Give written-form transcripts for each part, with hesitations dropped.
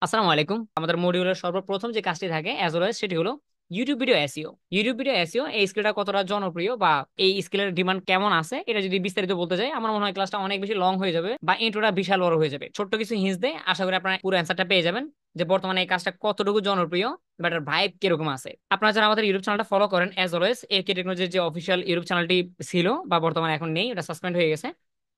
আসসালামু আলাইকুম। আমাদের মডিউলের সর্বপ্রথম যে কাজটি থাকে অ্যাজ অলওয়েজ সেটি হলো YouTube video SEO. YouTube video SEO এই স্কিলটা কতটা জনপ্রিয় বা এই স্কিলের ডিমান্ড কেমন আছে এটা যদি বিস্তারিত বলতে যাই আমার মনে হয় ক্লাসটা অনেক বেশি লং হয়ে যাবে বা ইন্ট্রোটা বিশাল বড় হয়ে যাবে। ছোট্ট কিছু হিন্টস দেয়, আশা করি আপনারা পুরো অ্যান্সারটা পেয়ে যাবেন যে বর্তমানে এই কাজটা কতটুকু জনপ্রিয় বা এটার ভাইব কিরকম আছে। আপনারা যারা আমাদের ইউটিউব চ্যানেলটা ফলো করেন অ্যাজ অলওয়েজ একে টেকনোলজির যে অফিসিয়াল ইউটিউব চ্যানেলটি ছিল বা বর্তমানে এখন নেই, এটা সাসপেন্ড হয়ে গেছে।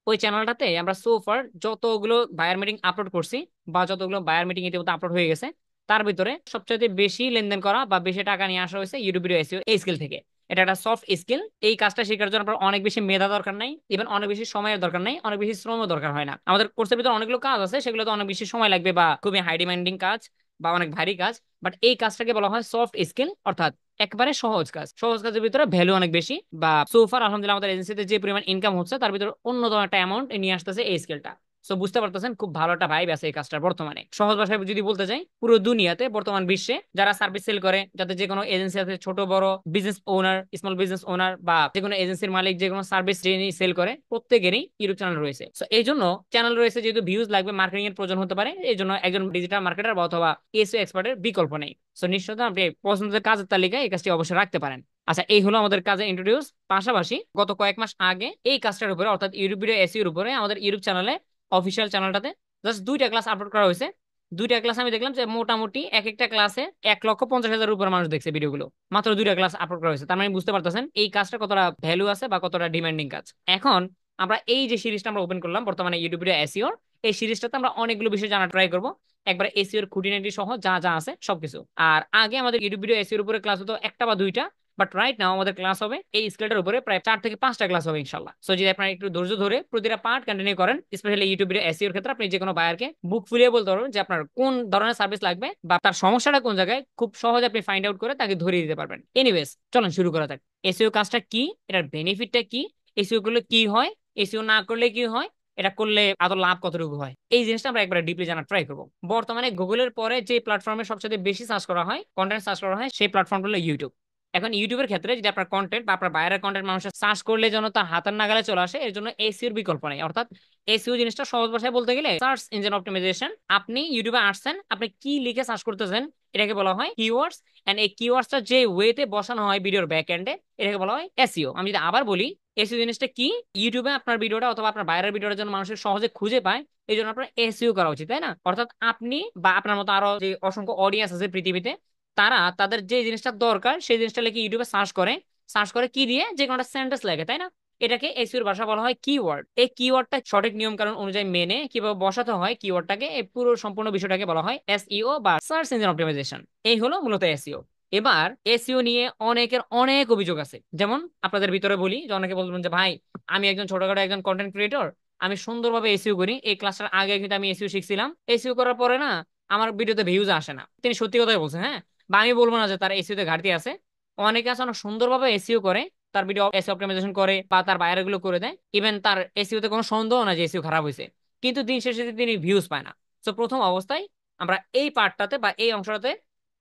ওই চ্যানেলটাতে আমরা সোফার যতগুলো বায়ার মিটিং আপলোড করছি বা যতগুলো বায়ার মিটিং ইতিমধ্যে আপলোড হয়ে গেছে তার ভিতরে সবচেয়ে বেশি লেনদেন করা বা বেশি টাকা নিয়ে আসা হয়েছে ইউটিউব ভিডিও এসইও এই স্কিল থেকে। এটা একটা সফট স্কিল। এই কাজটা শেখার জন্য আপনার অনেক বেশি মেধা দরকার নাই, ইভেন অনেক বেশি সময়ের দরকার নাই, অনেক বেশি শ্রমও দরকার হয় না। আমাদের কোর্সের ভিতরে অনেকগুলো কাজ আছে, সেগুলোতে অনেক বেশি সময় লাগবে বা খুবই হাই ডিমান্ডিং কাজ বা অনেক ভারী কাজ। বাট এই কাজটাকে বলা হয় সফট স্কিল, অর্থাৎ একবারে সহজ কাজ। সহজ কাজের ভিতরে ভ্যালু অনেক বেশি বা সোফার আলহামদুলিল্লাহ আমাদের এজেন্সিতে যে পরিমাণ ইনকাম হচ্ছে তার ভিতরে অন্যতম একটা অ্যামাউন্ট নিয়ে আসতেছে এই স্কিলটা। সো বুঝতে পারতেছেন খুব ভালো একটা ভাইব আছে এই কাজটার। বর্তমানে সহজ ভাষায় যদি বলতে যাই, পুরো দুনিয়াতে বর্তমান বিশ্বে যারা সার্ভিস সেল করে, যাতে যে কোনো এজেন্সি আছে, ছোট বড় business owner, small business owner বা যে কোনো এজেন্সির মালিক, যে কোনো সার্ভিস যিনি সেল করে প্রত্যেকেরই ইউটিউব চ্যানেল রয়েছে। সো এই জন্য চ্যানেল রয়েছে, যেহেতু ভিউজ লাগবে, মার্কেটিং এর প্রয়োজন হতে পারে, এই জন্য একজন ডিজিটাল মার্কেটার বা অথবা এসইও এক্সপার্টের বিকল্প নেই। সো নিশ্চয়ই আপনি পছন্দের কাজের তালিকায় এই কাজটি অবশ্যই রাখতে পারেন। আচ্ছা, এই হলো আমাদের কাজে ইন্ট্রোডিউস। পাশাপাশি গত কয়েক মাস আগে এই কাজটার উপরে অর্থাৎ ইউটিউব ভিডিও এসইওর উপরে আমাদের ইউটিউব চ্যানেলে, অফিসিয়াল চ্যানেলটাতে জাস্ট দুইটা ক্লাস আপলোড করা হয়েছে। দুইটা ক্লাস আমি দেখলাম যে মোটামুটি এক একটা ক্লাসে 1,50,000 উপর মানুষ দেখছে ভিডিওগুলো। মাত্র দুইটা ক্লাস আপলোড করা হয়েছে, তার মানে বুঝতে পারতেছেন এই কাজটা কতটা ভ্যালু আছে বা কতটা ডিমান্ডিং কাজ। এখন আমরা এই যে সিরিজটা আমরা ওপেন করলাম বর্তমানে ইউটিউব ভিডিও এসইওর, এই সিরিজটাতে আমরা অনেকগুলো বিষয় জানা ট্রাই করব, একবার এসইওর খুঁটিনাটি সহ যা যা আছে সবকিছু। আর আগে আমাদের ইউটিউব ভিডিও এসইওর উপরে ক্লাস হতো একটা বা দুইটা, বাট রাইট নাও আমাদের ক্লাস হবে এই স্কেলটার উপরে প্রায় 4 থেকে 5টা ক্লাস হবে ইনশাল্লাহ। সো যদি আপনারা একটু ধৈর্য ধরে প্রতিটা পার্ট কন্টিনিউ করেন, স্পেশালি ইউটিউব ভিডিও এসইওর ক্ষেত্রে, আপনি যে কোনো বায়ারকে বুক ফুলিয়ে বলতে পারবেন যে আপনার কোন ধরনের সার্ভিস লাগবে বা তার সমস্যাটা কোন জায়গায়, খুব সহজে আপনি ফাইন্ড আউট করে তাকে ধরিয়ে দিতে পারবেন। এনিওয়েজ, চলুন শুরু করা যাক। এসইও কাজটা কি, এটার বেনিফিটটা কি, এসইও করলে কি হয়, এসইও না করলে কি হয়, এটা করলে আদৌ লাভ কতটুকু হয়, এই জিনিসটা আমরা একবার ডিপলি জানার ট্রাই করবো। বর্তমানে গুগলের পরে যে প্ল্যাটফর্মে সবচেয়ে বেশি সার্চ করা হয়, কন্টেন্ট সার্চ করা হয়, সেই প্ল্যাটফর্ম হলো ইউটিউব। এখন ইউটিউবের ক্ষেত্রে যদি আপনার কন্টেন্ট বা আপনার বাইরের কন্টেন্ট মানুষের সার্চ করলে যেন তার হাতের নাগালে চলে আসে, এর জন্য এসইওর বিকল্প নেই। অর্থাৎ এসইও জিনিসটা সহজ ভাষায় বলতে গেলে সার্চ ইঞ্জিন অপটিমাইজেশন। আপনি ইউটিউবে আসছেন, আপনি কি লিখে সার্চ করতেছেন এটাকে বলা হয় কিওয়ার্ডস, এন্ড এই কিওয়ার্ডসটা যে ওয়েতে বসানো হয় ভিডিওর ব্যাক এন্ডে এটাকে বলা হয় এসইও। আমি যদি আবার বলি এসইও জিনিসটা কি, ইউটিউবে আপনার ভিডিওটা অথবা আপনার বাইরের ভিডিওটা যেন মানুষের সহজে খুঁজে পায়, এই জন্য আপনার এসইও করা উচিত, তাই না? অর্থাৎ আপনি বা আপনার মতো আরো যে অসংখ্য অডিয়েন্স আছে পৃথিবীতে, তারা তাদের যে জিনিসটা দরকার সেই জিনিসটা লিখে ইউটিউবে সার্চ করে। সার্চ করে কি দিয়ে, যে কোনো একটা সেন্টেন্স লেগে, তাই না? এটাকে এসইওর ভাষা বলা হয় কিওয়ার্ড। এই কিওয়ার্ডটা সঠিক নিয়ম কানুন অনুযায়ী মেনে কিভাবে বসাতে হয় কিওয়ার্ডটাকে, এই পুরো সম্পূর্ণ বিষয়টাকে বলা হয় এসইও বা সার্চ ইঞ্জিন অপটিমাইজেশন। এই হলো মূলত এসইও। এবার এসইও নিয়ে অনেকের অনেক অভিযোগ আছে। যেমন আপনাদের ভিতরে বলি যে অনেকে বলবেন যে ভাই, আমি একজন ছোটখাটো একজন কন্টেন্ট ক্রিয়েটর, আমি সুন্দরভাবে এসইও করি, এই ক্লাসটার আগে কিন্তু আমি এসইও শিখছিলাম, এসইও করার পরে না আমার ভিডিওতে ভিউজ আসে না। তিনি সত্যি কথাই বলছেন, হ্যাঁ। বা আমি বলবো না যে তার এসইও তে ঘাটতি আছে। অনেকে আছে অনেক সুন্দরভাবে এসইও করে, তার ভিডিও এসইও অপটিমাইজেশন করে বা তার বাইরে গুলো করে দেয়, ইভেন তার এসইও তে কোনো সন্দেহ না যে এসইও খারাপ হয়েছে, কিন্তু দিন শেষে তিনি ভিউজ পায় না। তো প্রথম অবস্থায় আমরা এই পার্টটাতে বা এই অংশটাতে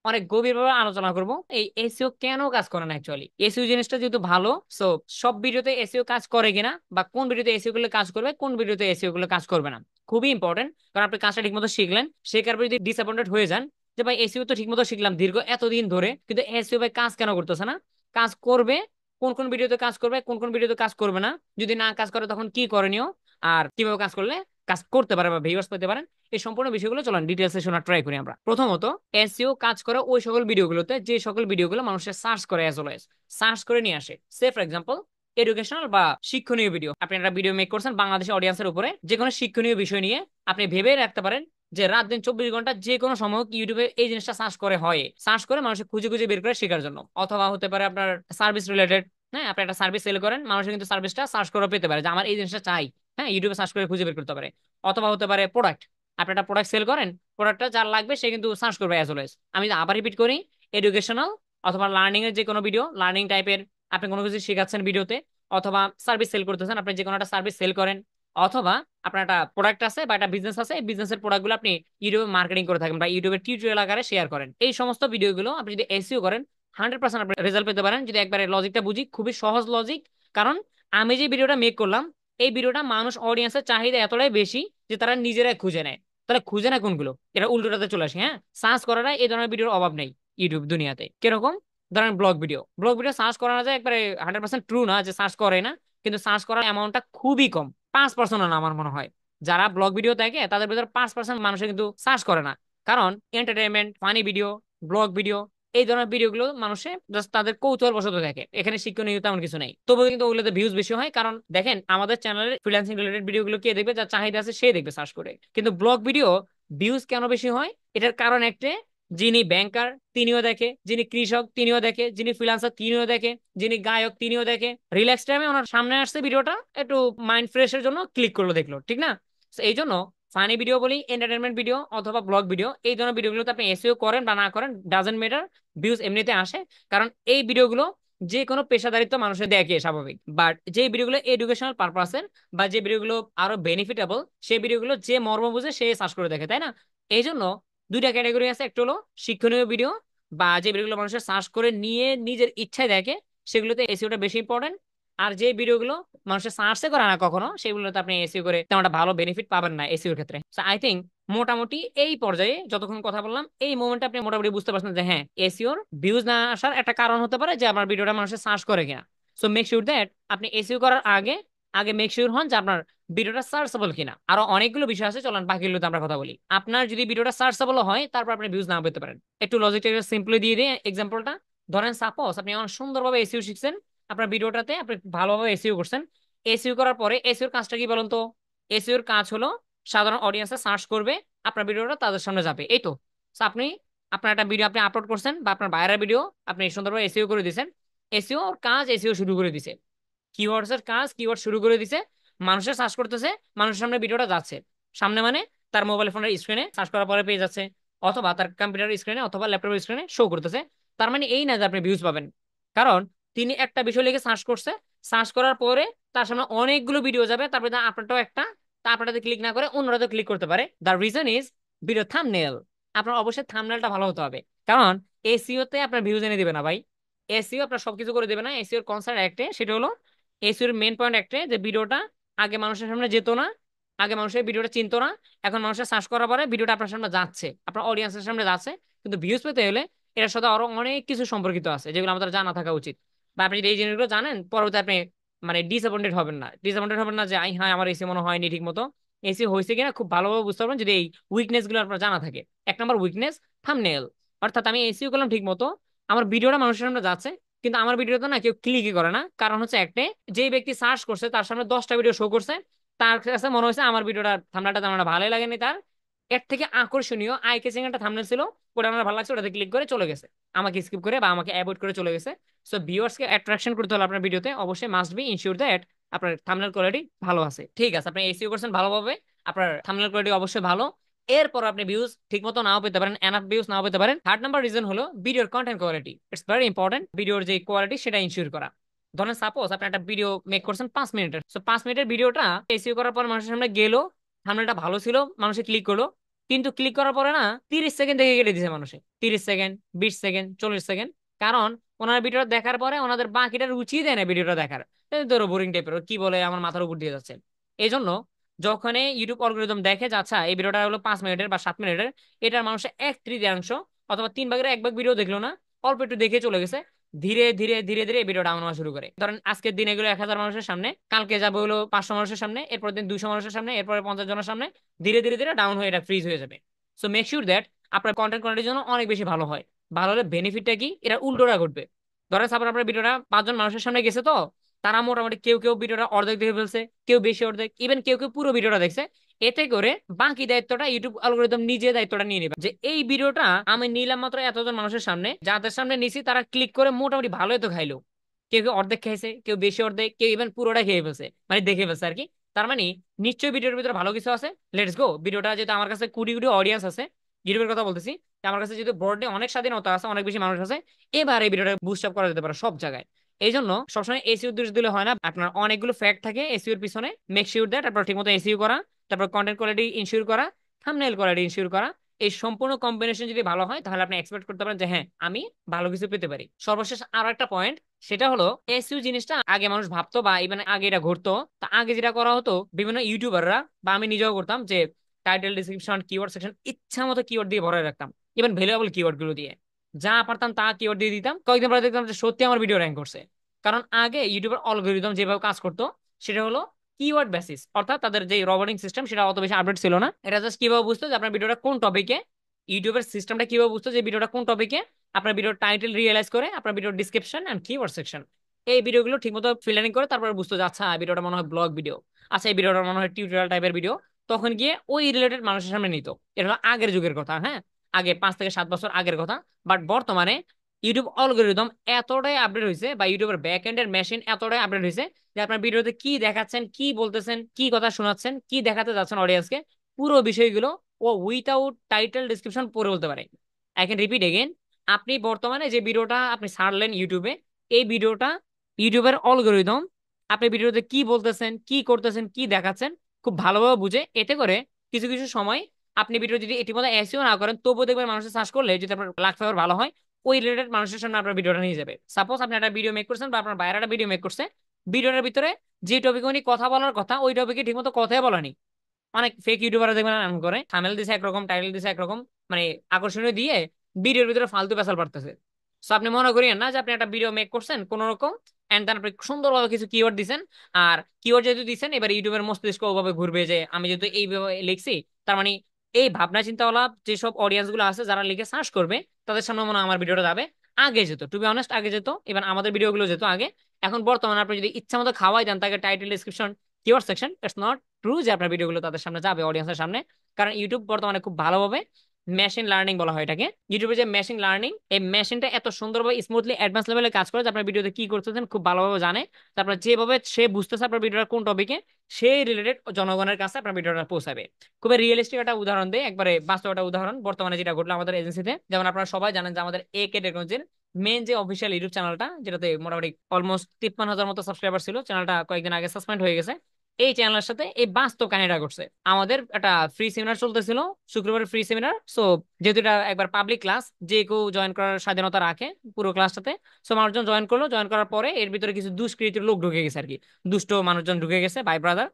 অনেক গভীরভাবে আলোচনা করব এই এসইও কেন কাজ করে না। অ্যাকচুয়ালি এসইও জিনিসটা যেহেতু ভালো, সো সব ভিডিওতে এসইও কাজ করে কিনা বা কোন ভিডিওতে এসইও গুলো কাজ করবে, কোন ভিডিওতে এসইও গুলো কাজ করবে না, খুবই ইম্পর্টেন্ট। কারণ আপনি কাজটা ঠিকমতো শিখলেন, শেখার পর যদি ডিসঅ্যাপয়েন্টেড হয়ে যান যে ভাই এসইও তো ঠিকমতো শিখলাম দীর্ঘ এতদিন ধরে, কিন্তু এসইও ভাই কাজ কেন করতেছে না, কাজ করবে কোন কোন ভিডিওতে কাজ করবে, কোন কোন ভিডিওতে কাজ করবে না, যদি না কাজ করে তখন কি করণীয়, আর কিভাবে কাজ করলে কাজ করতে পারে বা ভিউয়ার্স পেতে পারেন, এই সম্পূর্ণ বিষয়গুলো চলুন ডিটেলসে শোনার ট্রাই করি আমরা। প্রথমত, এসইও কাজ করে ওই সকল ভিডিওগুলোতে যে সকল ভিডিওগুলো মানুষের সার্চ করে, অ্যাজ ওয়েল সার্চ করে নিয়ে আসে। সে ফর এক্সাম্পল এডুকেশনাল বা শিক্ষণীয় ভিডিও, আপনি একটা ভিডিও মেক করছেন বাংলাদেশের অডিয়েন্সের উপরে, যে কোনো শিক্ষণীয় বিষয় নিয়ে, আপনি ভেবে রাখতে পারেন যে রাত দিন 24 ঘন্টা যে কোনো সময় ইউটিউবে এই জিনিসটা সার্চ করে, হয় সার্চ করে মানুষের খুঁজে খুঁজে বের করে শেখার জন্য। অথবা হতে পারে আপনার সার্ভিস রিলেটেড, হ্যাঁ, আপনি একটা সার্ভিস সেল করেন, মানুষের কিন্তু সার্ভিসটা সার্চ করে পেতে পারে যে আমার এই জিনিসটা চাই, হ্যাঁ, ইউটিউবে সার্চ করে খুঁজে বের করতে পারে। অথবা হতে পারে প্রোডাক্ট, আপনি একটা প্রোডাক্ট সেল করেন, প্রোডাক্টটা যার লাগবে সে কিন্তু সার্চ করবে অ্যাজ ওয়েল। আমি যদি আবার রিপিট করি, এডুকেশনাল অথবা লার্নিং এর যে কোনো ভিডিও, লার্নিং টাইপের, আপনি কোনো কিছু শেখাচ্ছেন ভিডিওতে, অথবা সার্ভিস সেল করতেছেন, আপনি যে কোনো একটা সার্ভিস সেল করেন, অথবা আপনার একটা প্রোডাক্ট আছে বা একটা বিজনেস আছে, এই বিজনেসের প্রোডাক্টগুলো আপনি ইউটিউবে মার্কেটিং করে থাকেন বা ইউটিউবের টিউটোরিয়াল আকারে শেয়ার করেন, এই সমস্ত ভিডিওগুলো আপনি যদি এসইও করেন 100% আপনি রেজাল্ট পেতে পারেন। যদি একবারে লজিকটা বুঝি, খুবই সহজ লজিক। কারণ আমি যে ভিডিওটা মেক করলাম, এই ভিডিওটা মানুষ অডিয়েন্সের চাহিদা এতটাই বেশি যে তারা নিজেরাই খুঁজে নেয়। তাহলে খুঁজে না কোনগুলো, এটা উল্টোটাতে চলে আসে। হ্যাঁ, সার্চ করাটা এই ধরনের ভিডিওর অভাব নেই ইউটিউব দুনিয়াতে। কিরকম? ধরেন ব্লগ ভিডিও সার্চ করা না যায় একবারে 100% ট্রু না যে সার্চ করে না, কিন্তু সার্চ করার অ্যামাউন্টটা খুবই কম, 5% না আমার মনে হয়। যারা ব্লগ ভিডিও দেখে তাদের ভিতরে 5% মানুষের কিন্তু সার্চ করে না। কারণ entertainment, funny video, blog video, এই ধরনের ভিডিওগুলো মানুষে জাস্ট তাদের কৌতূহল বশত দেখে, এখানে শিক্ষণীয় তেমন কিছু নেই। তবুও কিন্তু ওগুলোতে ভিউজ বেশি হয়, কারণ দেখেন আমাদের চ্যানেলের ফ্রিল্যান্সিং রিলেটেড ভিডিওগুলো কে দেখবে? যার চাহিদা আছে সে দেখবে সার্চ করে। কিন্তু ব্লগ ভিডিও ভিউজ কেন বেশি হয়? এটার কারণ একটা, যিনি ব্যাংকার তিনিও দেখে, যিনি কৃষক তিনিও দেখে, যিনি ফ্রিল্যান্সার তিনিও দেখে, যিনি গায়ক তিনিও দেখে। রিল্যাক্স টাইমে ওনার সামনে আসছে ভিডিওটা, একটু মাইন্ড ফ্রেশের জন্য ক্লিক করলো, দেখলো, ঠিক না? So এই জন্য ফানি ভিডিও বলি, এন্টারটেনমেন্ট ভিডিও অথবা ব্লগ ভিডিও, এই ধরনের ভিডিওগুলোতে আপনি এসইও করেন বা না করেন ডাজেন্ট ম্যাটার, ভিউজ এমনিতে আসে। কারণ এই ভিডিওগুলো যে কোনো পেশাদারিত্ব মানুষের দেখে স্বাভাবিক, বাট যে ভিডিওগুলো এডুকেশনাল পারপাসের বা যে ভিডিওগুলো আরো বেনিফিটেবল, সেই ভিডিওগুলো যে মর্ম বুঝে সে সার্চ করে দেখে, তাই না? এই জন্য দুইটা ক্যাটাগরি আছে, একটা হলো শিক্ষণীয় ভিডিও বা যে ভিডিওগুলো মানুষের সার্চ করে নিয়ে নিজের ইচ্ছায় দেখে, সেগুলোতে এসইওটা বেশি ইম্পর্টেন্ট। আর যে ভিডিওগুলো মানুষের সার্চে করে না কখনো, সেগুলোতে আপনি এসইও করে তেমন একটা ভালো বেনিফিট পাবেন না এসইওর ক্ষেত্রে। সো আই থিঙ্ক মোটামুটি এই পর্যায়ে যতক্ষণ কথা বললাম, এই মোমেন্টে আপনি মোটামুটি বুঝতে পারছেন যে হ্যাঁ, এসইওর ভিউজ না আসার একটা কারণ হতে পারে যে আমার ভিডিওটা মানুষের সার্চ করে কিনা। সো মেক শিওর দ্যাট আপনি এসইও করার আগে আগে মেক শিওর হন যে আপনার ভিডিওটা সার্চেবল কিনা। আরো অনেকগুলো বিষয় আছে, চলেন বাকিগুলোতে আমরা কথা বলি। আপনার যদি ভিডিওটা সার্চেবল হয়, তারপর আপনি ভিউজ না পেতে পারেন। একটু লজিকটা সিম্পলি দিয়ে দিই এক্সাম্পলটা। ধরেন সাপোজ আপনি অনেক সুন্দরভাবে এসইও শিখছেন, আপনার ভিডিওটাতে আপনি ভালোভাবে এসইও করছেন। এসইও করার পরে এসইওর কাজটা কি বলুন তো? এসইওর কাজ হলো সাধারণ অডিয়েন্সে সার্চ করবে, আপনার ভিডিওটা তাদের সামনে যাবে, এই তো। So আপনি আপনার একটা ভিডিও আপনি আপলোড করছেন বা আপনার বাইরের ভিডিও আপনি সুন্দরভাবে এসইও করে দিয়েছেন। এসইও ওর কাজ এসইও শুরু করে দিছে, কিওয়ার্ডস এর কাজ কিওয়ার্ড শুরু করে দিছে, মানুষের সার্চ করতেছে, মানুষের সামনে ভিডিওটা যাচ্ছে। সামনে মানে তার মোবাইল ফোনের স্ক্রিনে সার্চ করার পরে পেয়ে যাচ্ছে, অথবা তার কম্পিউটার স্ক্রিনে অথবা ল্যাপটপের স্ক্রিনে শো করতেছে। তার মানে এই না যে আপনি ভিউজ পাবেন, কারণ তিনি একটা বিষয় লিখে সার্চ করছে, সার্চ করার পরে তার সামনে অনেকগুলো ভিডিও যাবে, তারপরে আপনারটাও একটা, তা আপনারটাতে ক্লিক না করে অন্যটাতে ক্লিক করতে পারে। The reason is video thumbnail. আপনার অবশ্যই থাম্বনেলটা ভালো হতে হবে, কারণ এসইও তে আপনার ভিউজ এনে দিবে না ভাই। এসইও আপনার সবকিছু করে দেবে না, এসইওর কনসার্ট একটা, সেটা হলো এসইওর মেন পয়েন্ট একটা, যে ভিডিওটা আগে মানুষের সামনে যেত না, আগে মানুষের ভিডিওটা চিনতো না, এখন মানুষের সার্চ করার পরে ভিডিওটা আপনার সামনে যাচ্ছে, আপনার অডিয়েন্সের সামনে যাচ্ছে। কিন্তু ভিউজ পেতে হলে এটার সাথে আরো অনেক কিছু সম্পর্কিত আছে যেগুলো আমাদের জানা থাকা উচিত। বা আপনি যদি এই জিনিসগুলো জানেন, পরবর্তী আপনি মানে ডিসঅ্যাপয়েন্টেড হবেন না যে হ্যাঁ আমার এসি মনে হয়নি ঠিক মতো। এসি হয়েছে কিনা খুব ভালোভাবে বুঝতে পারবেন যদি এই উইকনেস গুলো আপনার জানা থাকে। এক নম্বর উইকনেস, থাম্বনেল। অর্থাৎ আমি এসিও করলাম ঠিক মতো, আমার ভিডিওটা মানুষের সামনে যাচ্ছে, কিন্তু আমার ভিডিওতে না কেউ ক্লিকই করে না। কারণ হচ্ছে একটা, যে ব্যক্তি সার্চ করছে তার সামনে 10টা ভিডিও শো করছে, তার কাছে মনে হয়েছে আমার ভিডিওটা থাম্বনেলটা তেমন একটা ভালোই লাগেনি তার, এর থেকে আকর্ষণীয় আই ক্যাচিং একটা থাম্বনেল ছিল, ওটা আমার ভালো লাগছে, ওটাতে ক্লিক করে চলে গেছে, আমাকে স্কিপ করে বা আমাকে অ্যাভয়েড করে চলে গেছে। সো ভিউয়ার্সকে অ্যাট্রাকশন করতে হলে আপনার ভিডিওতে অবশ্যই মাস্ট বি ইনশিওর দ্যাট আপনার থাম্বনেল কোয়ালিটি ভালো আছে। ঠিক আছে, আপনি এসইও করছেন ভালোভাবে, আপনার থাম্বনেল কোয়ালিটি অবশ্যই ভালো। এরপর আপনি ভিউজ ঠিক মতো নাও পেতে পারেন, এনাফ ভিউজ নাও পেতে পারেন। থার্ড নাম্বার রিজন হলো ভিডিওর content quality. It's very important ভিডিওর যে কোয়ালিটি সেটা ইনশিওর করা। ধরেন সাপোজ আপনি একটা ভিডিও মেক করছেন 5 মিনিটের, সো 5 মিনিটের ভিডিওটা এসইও করার পর মানুষের সামনে গেলো, থাম্বনেলটা ভালো ছিল, মানুষে ক্লিক করলো, কিন্তু ক্লিক করার পরে না 30 সেকেন্ড দেখে কেটে দিছে মানুষে, 30 সেকেন্ড, 20 সেকেন্ড, 40 সেকেন্ড। কারণ ওনার ভিডিওটা দেখার পরে ওনাদের বাকিটা রুচি দেয় না ভিডিওটা দেখার, ধরো বোরিং টাইপের, কি বলে আমার মাথার উপর দিয়ে যাচ্ছে। এই জন্য যখন ইউটিউব অ্যালগরিদম দেখে যে আচ্ছা এই ভিডিওটা হলো 5 মিনিটের বা 7 মিনিটের, এটার মানুষের 1/3 অথবা 3/1 ভিডিও দেখলো না, অল্প একটু দেখে চলে গেছে, ধীরে ধীরে ধীরে ধীরে এই ভিডিও ডাউন হওয়া শুরু করে। ধরেন আজকের দিন এগুলো 1000 মানুষের সামনে, কালকে যাবে হলো 500 মানুষের সামনে, এরপর দিন 200 মানুষের সামনে, এরপরে 50 জনের সামনে, ধীরে ধীরে ধীরে ডাউন হয়ে এটা ফ্রিজ হয়ে যাবে। সো মেক শিওর দ্যাট আপনার কন্টেন্ট কোয়ালিটির জন্য অনেক বেশি ভালো হয়। ভালো হলে বেনিফিটটা কি, এটা উল্টোটা ঘটবে। ধরেন সাপোজ আপনার ভিডিওটা 5 জন মানুষের সামনে গেছে, তো তারা মোটামুটি কেউ কেউ ভিডিওটা অর্ধেক দেখে ফেলছে, কেউ বেশি অর্ধেক, ইভেন কেউ কেউ পুরো ভিডিওটা দেখছে। এতে করে বাকি দায়িত্বটা ইউটিউব অ্যালগরিদম নিজে দায়িত্বটা নিয়ে নেবে, যে এই ভিডিওটা আমি নিলাম মাত্র এতজন মানুষের সামনে, যাদের সামনে নিছি তারা ক্লিক করে মোটামুটি ভালোই তো খাইলো, কেউ কেউ অর্ধেক খাইছে, কেউ বেশি অর্ধেক, কেউ ইভেন পুরোটা খেয়ে ফেলছে, মানে দেখে ফেলছে আর কি। তার মানে নিশ্চয়ই ভিডিওর ভিতরে ভালো কিছু আছে, লেটস গো। ভিডিওটা যেহেতু আমার কাছে কোটি কোটি অডিয়েন্স আছে, ইউটিউবের কথা বলতেছি, যে আমার কাছে যেহেতু বোর্ডে অনেক স্বাধীনতা আছে, অনেক বেশি মানুষ আছে, এবার এই ভিডিওটা বুস্ট আপ করা যেতে পারে সব জায়গায়। এই জন্য সবসময় এসিও দোষ দিলে হয় না, আপনার অনেকগুলো ফ্যাক্ট থাকে এসিওর পিছনে। মেক শিওর দ্যাট আপনার ঠিকমতো এসিও করা, তারপর কন্টেন্ট কোয়ালিটি ইনশিওর করা, থাম্বনেল কোয়ালিটি ইনশিওর করা, এই সম্পূর্ণ কম্বিনেশন যদি ভালো হয় তাহলে আপনি এক্সপেক্ট করতে পারেন যে হ্যাঁ আমি ভালো কিছু পেতে পারি। সর্বশেষ আরো একটা পয়েন্ট, সেটা হলো এসইও জিনিসটা আগে মানুষ ভাবতো বা ইভেন আগে এটা ঘটতো, তা আগে যেটা করা হতো বিভিন্ন ইউটিউবাররা বা আমি নিজেও করতাম, যে টাইটেল ডিসক্রিপশন কিওয়ার্ড সেকশন ইচ্ছা মতো কিওয়ার্ড দিয়ে ভরে রাখতাম, ইভেন ভ্যালুয়েবল কিওয়ার্ড গুলো দিয়ে যা পারতাম তা কিওয়ার্ড দিয়ে দিতাম। কয়েকদিন পরে দেখতাম যে সত্যি আমার ভিডিও র্যাঙ্ক করছে। কারণ আগে ইউটিউবের অলগোরিদম যেভাবে কাজ করতো সেটা হলো কিওয়ার্ড বেসিস, অর্থাৎ তাদের যে রবটিং সিস্টেম সেটা অত বেশি আপডেট ছিল না। এটা জাস্ট কিভাবে বুঝতো যে আপনার ভিডিওটা কোন টপিকে, ইউটিউবের সিস্টেমটা কিভাবে বুঝতো যে ভিডিওটা কোন টপিকে, আপনার ভিডিওর টাইটেল রিয়েলাইজ করে আপনার ভিডিওর ডিসক্রিপশন এন্ড কিওয়ার্ড সেকশন এই ভিডিওগুলো ঠিকমতো ফিল্টারিং করে তারপরে বুঝতো যে আচ্ছা ভিডিওটা মনে হয় ব্লগ ভিডিও, আচ্ছা এই ভিডিওটা মনে হয় টিউটোরিয়াল টাইপের ভিডিও, তখন গিয়ে ওই রিলেটেড মানুষের সামনে নিত। এটা হলো আগের যুগের কথা, হ্যাঁ, আগে 5 থেকে 7 বছর আগের কথা। বাট বর্তমানে ইউটিউব অলগোরিদম এতটাই আপডেট হয়েছে বা ইউটিউবের ব্যাক এন্ডের মেশিন এতটাই আপডেট হয়েছে যে আপনার ভিডিওতে কি দেখাচ্ছেন, কি বলতেছেন, কি কথা শোনাচ্ছেন, কি দেখাতে যাচ্ছেন অডিয়েন্সকে, পুরো বিষয়গুলো ও উইথাউট টাইটেল ডিসক্রিপশন পড়ে বলতে পারে। আই ক্যান রিপিট এগেন, আপনি বর্তমানে যে ভিডিওটা আপনি ছাড়লেন ইউটিউবে, এই ভিডিওটা ইউটিউবের অলগোরিদম আপনি ভিডিওতে কি বলতেছেন, কি করতেছেন, কি দেখাচ্ছেন খুব ভালোভাবে বুঝে। এতে করে কিছু কিছু সময় আপনি ভিডিও যদি ইতিমধ্যে এসইও না করেন তবুও দেখবেন মানুষের সার্চ করলে যদি আপনার লাখ ফেভার ভালো হয় ওই রিলেটেড মানুষের সামনে আপনার ভিডিওটা নিয়ে যাবে। সাপোজ আপনি একটা ভিডিও মেক করছেন বা আপনার বাইরে একটা ভিডিও মেক করছে, ভিডিওটার ভিতরে যে টপিকে উনি কথা বলার কথা ওই টপিকে ঠিকমতো কথাই বলেনি। অনেক ফেক ইউটিউবার দেখবেন এমন করে, থাম্বনেল দিছে একরকম, টাইটেল দিছে একরকম, মানে আকর্ষণীয় দিয়ে ভিডিওর ভিতরে ফালতু পেশাল পারতেছে। সো আপনি মনে করিয়েন না যে আপনি একটা ভিডিও মেক করছেন কোন রকম এন্ড দেন আপনি সুন্দরভাবে কিছু কিওয়ার্ড দিছেন, আর কিওয়ার্ড যেহেতু দিচ্ছেন এবার ইউটিউবের মস্তিষ্ক ওভাবে ঘুরবে যে আমি যেহেতু এইভাবে লিখছি তার মানে এই ভাবনা চিন্তাওয়ালা যেসব অডিয়েন্স গুলো আছে যারা লিখে সার্চ করবে তাদের সামনে মনে হয় আমার ভিডিওটা যাবে। আগে যেত, টু বি অনেস্ট আগে যেত, এবার আমাদের ভিডিওগুলো যেত আগে। এখন বর্তমানে আপনি যদি ইচ্ছা মতো খাওয়াই দেন তাকে title description keyword section, it's not true যে আপনার ভিডিওগুলো তাদের সামনে যাবে, অডিয়েন্সের সামনে। কারণ ইউটিউব বর্তমানে খুব ভালোভাবে মেশিন লার্নিং বলা হয় এটাকে, ইউটিউবে যে মেশিন লার্নিং, এই মেশিনটা এত সুন্দরভাবে স্মুথলি অ্যাডভান্স লেভেলে কাজ করে যে আপনার ভিডিওতে কি করতেছেন খুব ভালোভাবে জানে। তারপর যেভাবে সে বুঝতেছে আপনার ভিডিওটা কোন টপিকে, সেই রিলেটেড জনগণের কাছে আপনার ভিডিওটা পৌঁছাবে। খুবই রিয়েলিস্টিক একটা উদাহরণ দেয়, একবারে বাস্তব একটা উদাহরণ বর্তমানে যেটা ঘটলো আমাদের এজেন্সিতে। যেমন আপনারা সবাই জানেন যে আমাদের AK টেকনোলজির মেন যে অফিসিয়াল ইউটিউব চ্যানেলটা, যেটাতে মোটামুটি অলমোস্ট 53,000 মতো সাবস্ক্রাইবার ছিল, চ্যানেলটা কয়েকদিন আগে সাসপেন্ড হয়ে গেছে। এই চ্যানেলের সাথে এই বাস্তব কাহিনীটা ঘটছে। আমাদের একটা ফ্রি সেমিনার চলতেছিল, শুক্রবারের ফ্রি সেমিনার। সো যেহেতু এটা একবার পাবলিক ক্লাস, যে কেউ জয়েন করার স্বাধীনতা রাখে পুরো ক্লাসটাতে। সো মানুষজন জয়েন করলো, জয়েন করার পরে এর ভিতরে কিছু দুষ্কৃতির লোক ঢুকে গেছে আর কি, দুষ্ট মানুষজন ঢুকে গেছে। ভাই ব্রাদার,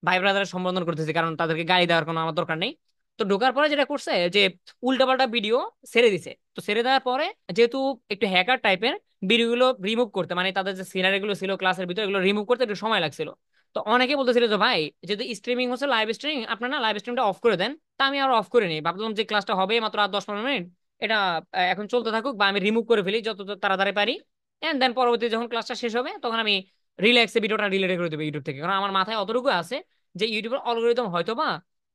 ভাই ব্রাদারের সম্বোধন করতেছে কারণ তাদেরকে গালি দেওয়ার কোনো আমার দরকার নেই। তো ঢোকার পরে যেটা করছে যে উল্টাপাল্টা ভিডিও ছেড়ে দিছে। তো ছেড়ে দেওয়ার পরে যেহেতু একটু হ্যাকার টাইপের, ভিডিওগুলো রিমুভ করতে মানে তাদের যে সিনারি গুলো ছিল ক্লাসের ভিতরে এগুলো রিমুভ করতে একটু সময় লাগছিল। তো অনেকে বলতেছিল যে ভাই যেহেতু স্ট্রিমিং হচ্ছে লাইভ স্ট্রিমিং, আপনার না লাইভ স্ট্রিমটা অফ করে দেন। তা আমি আর অফ করে নিই, ভাবলাম যে ক্লাসটা হবে মাত্র আর 10-15 মিনিট, এটা এখন চলতে থাকুক বা আমি রিমুভ করে ফেলি যত তাড়াতাড়ি পারি। এন্ড দেন পরবর্তী যখন ক্লাসটা শেষ হবে তখন আমি রিল্যাক্সে ভিডিওটা ডিলিট করে দেবো ইউটিউব থেকে। কারণ আমার মাথায় অতটুকু আছে যে ইউটিউবের অলগোরিদম হয়তো বা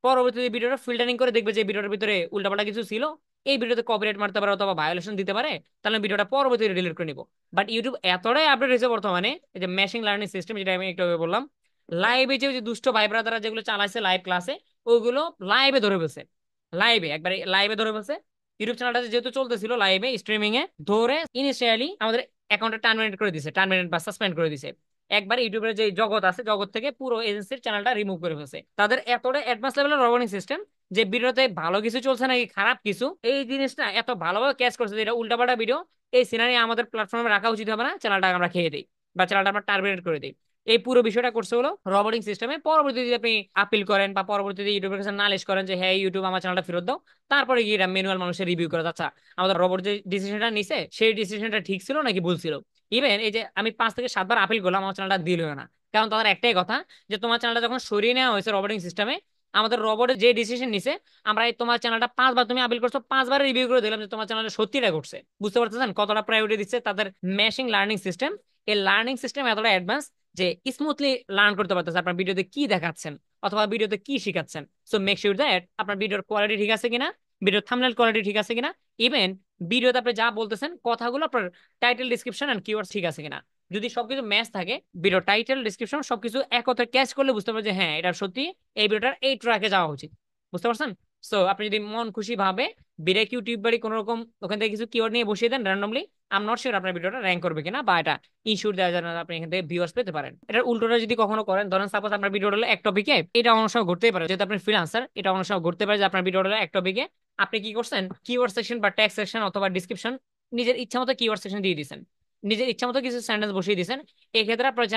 পরবর্তীতে ভিডিওটা ফিল্টারিং করে দেখবে যে ভিডিওটার ভিতরে উল্টাপাল্টা কিছু ছিল, এই ভিডিওতে কপিরাইট মারতে পারে অথবা ভায়োলেশন দিতে পারে, তাহলে ভিডিওটা পরবর্তীতে ডিলিট করে নিবো। বাট ইউটিউব এতটাই আপডেট হয়েছে বর্তমানে, এই যে মেশিন লার্নিং সিস্টেম যেটা আমি একটু আগে বললাম, লাইভে যে ওই যে দুষ্ট ভাই ব্রাদাররা যেগুলো চালাইছে লাইভ ক্লাসে, ওইগুলো লাইভে ধরে ফেলছে, লাইভে একবারে লাইভে ধরে ফেলছে। ইউটিউব চ্যানেলটা যেহেতু চলতেছিল লাইভে স্ট্রিমিং এ, ধরে ইনিশিয়ালি আমাদের অ্যাকাউন্টে টার্মিনেট করে দিছে, টার্মিনেট বা সাসপেন্ড করে দিছে। একবার ইউটিউবের যে জগৎ আছে জগৎ থেকে পুরো এজেন্সির চ্যানেলটা রিমুভ করে ফেলছে। তাদের এতটা অ্যাডভান্স লেভেলের রবনিং সিস্টেম যে ভিডিওতে ভালো কিছু চলছে নাকি খারাপ কিছু, এই জিনিসটা এত ভালোভাবে ক্যাচ করছে যে এটা উল্টাপাল্টা ভিডিও, এই সিনারি আমাদের প্ল্যাটফর্মে রাখা উচিত হবে না, চ্যানেলটা আমরা খেয়ে দিই বা চ্যানেলটা আমরা টার্মিনেট করে দিই। এই পুরো বিষয়টা করছে হলো রবোটিং সিস্টেমে। পরবর্তীতে যদি আপনি আপিল করেন বা পরবর্তীতে ইউটিউবের কাছে নালিশ করেন যে হ্যাঁ ইউটিউব আমার চ্যানেলটা ফেরত দাও, তারপরে গিয়ে এটা ম্যানুয়াল মানুষের রিভিউ করে আচ্ছা আমাদের রোবট যে ডিসিশনটা নিছে সেই ডিসিশনটা ঠিক ছিল নাকি ভুল ছিল। ইভেন এই যে আমি 5 থেকে 7 বার আপিল করলাম, আমার চ্যানেলটা দিল না। কারণ তাদের একটাই কথা যে তোমার চ্যানেলটা যখন সরিয়ে নেওয়া হয়েছে রবোটিং সিস্টেমে, আমাদের রোবটের যে ডিসিশন নিছে, আমরা এই তোমার চ্যানেলটা 5 বার তুমি আপিল করছো, 5 বার রিভিউ করে দিলাম যে তোমার চ্যানেলটা সত্যিটা করছে। বুঝতে পারতেছেন কতটা প্রায়োরিটি দিচ্ছে তাদের মেশিন লার্নিং সিস্টেম। এই লার্নিং সিস্টেম এতটা অ্যাডভান্স যে স্মুথলি লার্ন করতে পারতেছে আপনার ভিডিওতে কি দেখাচ্ছেন অথবা ভিডিওতে কি শিখাচ্ছেন। সো মেক শিওর দ্যাট আপনার ভিডিওর কোয়ালিটি ঠিক আছে কিনা, ভিডিওর থাম্বনেল কোয়ালিটি ঠিক আছে কিনা, ইভেন ভিডিওতে আপনি যা বলতেছেন কথাগুলো আপনার টাইটেল ডিসক্রিপশন এন্ড কিওয়ার্ডস ঠিক আছে কিনা। যদি সবকিছু ম্যাচ থাকে, ভিডিও টাইটেল ডিসক্রিপশন সবকিছু এক কথায় ক্যাচ করলে বুঝতে পারবে যে হ্যাঁ এটা সত্যি এই ভিডিওটার এই ট্র্যাকে যাওয়া উচিত। বুঝতে পারছেন? সো আপনি যদি মন খুশি ভাবে বিরেক ইউটিউব বাড়ি কোনো রকম ওখান থেকে কিছু কিওয়ার্ড নিয়ে বসিয়ে দেন randomly, I am not sure আপনার ভিডিওটা র্যাঙ্ক করবে কিনা বা এটা ইনশিওর দেওয়া যায় না আপনি এখান থেকে ভিউয়ার্স পেতে পারেন। এটার উল্টোটা যদি কখনো করেন, ধরেন সাপোজ আপনার ভিডিওটা হলো এক টপিকে, এটা অনেক সময় ঘটতেই পারে যেহেতু আপনি ফ্রিল্যান্সার, এটা অনেক সময় ঘটতে পারে যে আপনার ভিডিওটা হলো এক টপিকে, আপনি কি করছেন কিওয়ার্ড সেকশন বা ট্যাগ সেকশন অথবা ডিসক্রিপশন নিজের ইচ্ছা মতো কিওয়ার্ড সেকশন দিয়ে দিয়েছেন, নিজের ইচ্ছা মতো কিছু সেন্টেন্স বসিয়ে দিয়েছেন। এই ক্ষেত্রে আপনার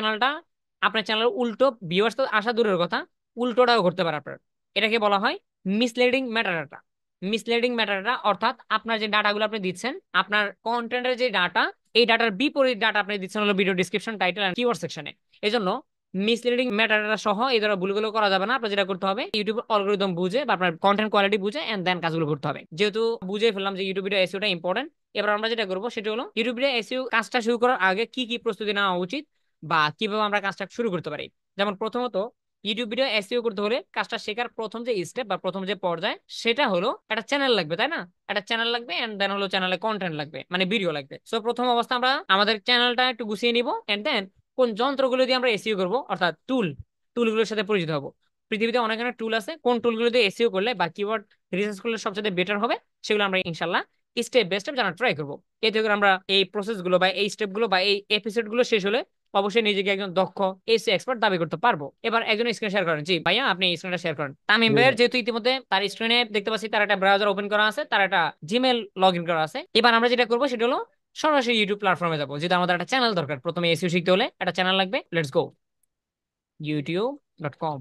চ্যানেল উল্টো ভিউয়ার্স তো আসা দূরের কথা, উল্টোটাও করতে পারে আপনার। এটাকে বলা হয় মিসলিডিং মেটাডাটা। মিসলিডিং মেটাডাটা অর্থাৎ আপনার যে ডাটাগুলো আপনি দিচ্ছেন, আপনার কন্টেন্টের যে ডাটা, এই ডাটার বিপরীত ডাটা আপনি দিচ্ছেন হলো video description, title and keyword সেকশনে। এই জন্য মিসলিডিং মেটাডাটা সহ এই ধরনের ভুলগুলো করা যাবে না। আপনার যেটা করতে হবে, ইউটিউব অ্যালগরিদম বুঝে বা আপনার কন্টেন্ট কোয়ালিটি বুঝে এন্ড দেন কাজগুলো করতে হবে। যেহেতু বুঝে ফেললাম যে ইউটিউব ভিডিও এসইওটা ইম্পর্টেন্ট, এবার আমরা যেটা করবো সেটা হলো ইউটিউব ভিডিও এসইও কাজটা শুরু করার আগে কি কি প্রস্তুতি নেওয়া উচিত বা কিভাবে আমরা কাজটা শুরু করতে পারি। যেমন প্রথমত, ইউটিউব ভিডিও এসইও করতে হলে কাজটা শেখার প্রথম যে স্টেপ বা প্রথম যে পর্যায়ে সেটা হলো একটা চ্যানেল লাগবে, তাই না? একটা চ্যানেল লাগবে এন্ড দেন হলো চ্যানেলে কন্টেন্ট লাগবে, মানে ভিডিও লাগবে। সো প্রথম অবস্থা আমরা আমাদের চ্যানেলটা একটু গুছিয়ে নিব এন্ড দেন কোন যন্ত্রগুলো দিয়ে আমরা এসইও করব, অর্থাৎ টুলগুলোর সাথে পরিচিত হব। পৃথিবীতে অনেক অনেক টুল আছে, কোন টুলগুলো দিয়ে এসইও করলে বা কিওয়ার্ড রিসার্চ করলে সবচেয়ে বেটার হবে সেগুলো আমরা ইনশাল্লাহ স্টেপ বাই স্টেপ জানার ট্রাই করবো। এতে করে আমরা এই প্রসেস গুলো বা এই স্টেপ গুলো বা এই এপিসোড গুলো শেষ হলে অবশ্যই নিজেকে একজন দক্ষ এসি এক্সপার্ট দাবি করতে পারবো। এবার একজন স্ক্রিন শেয়ার করেন। জি ভাইয়া, আপনি স্ক্রিনটা শেয়ার করেন। তামিম ভাইয়ের যেহেতু ইতিমধ্যে তার স্ক্রিনে দেখতে পাচ্ছি তার একটা ব্রাউজার ওপেন করা আছে, তার একটা জিমেল লগ ইন করা আছে। এবার আমরা যেটা করবো সেটা হলো সরাসরি ইউটিউব প্ল্যাটফর্মে যাবো, যেহেতু আমাদের একটা চ্যানেল দরকার। প্রথমে এসইও শিখতে হলে একটা চ্যানেল লাগবে। Let's go youtube.com।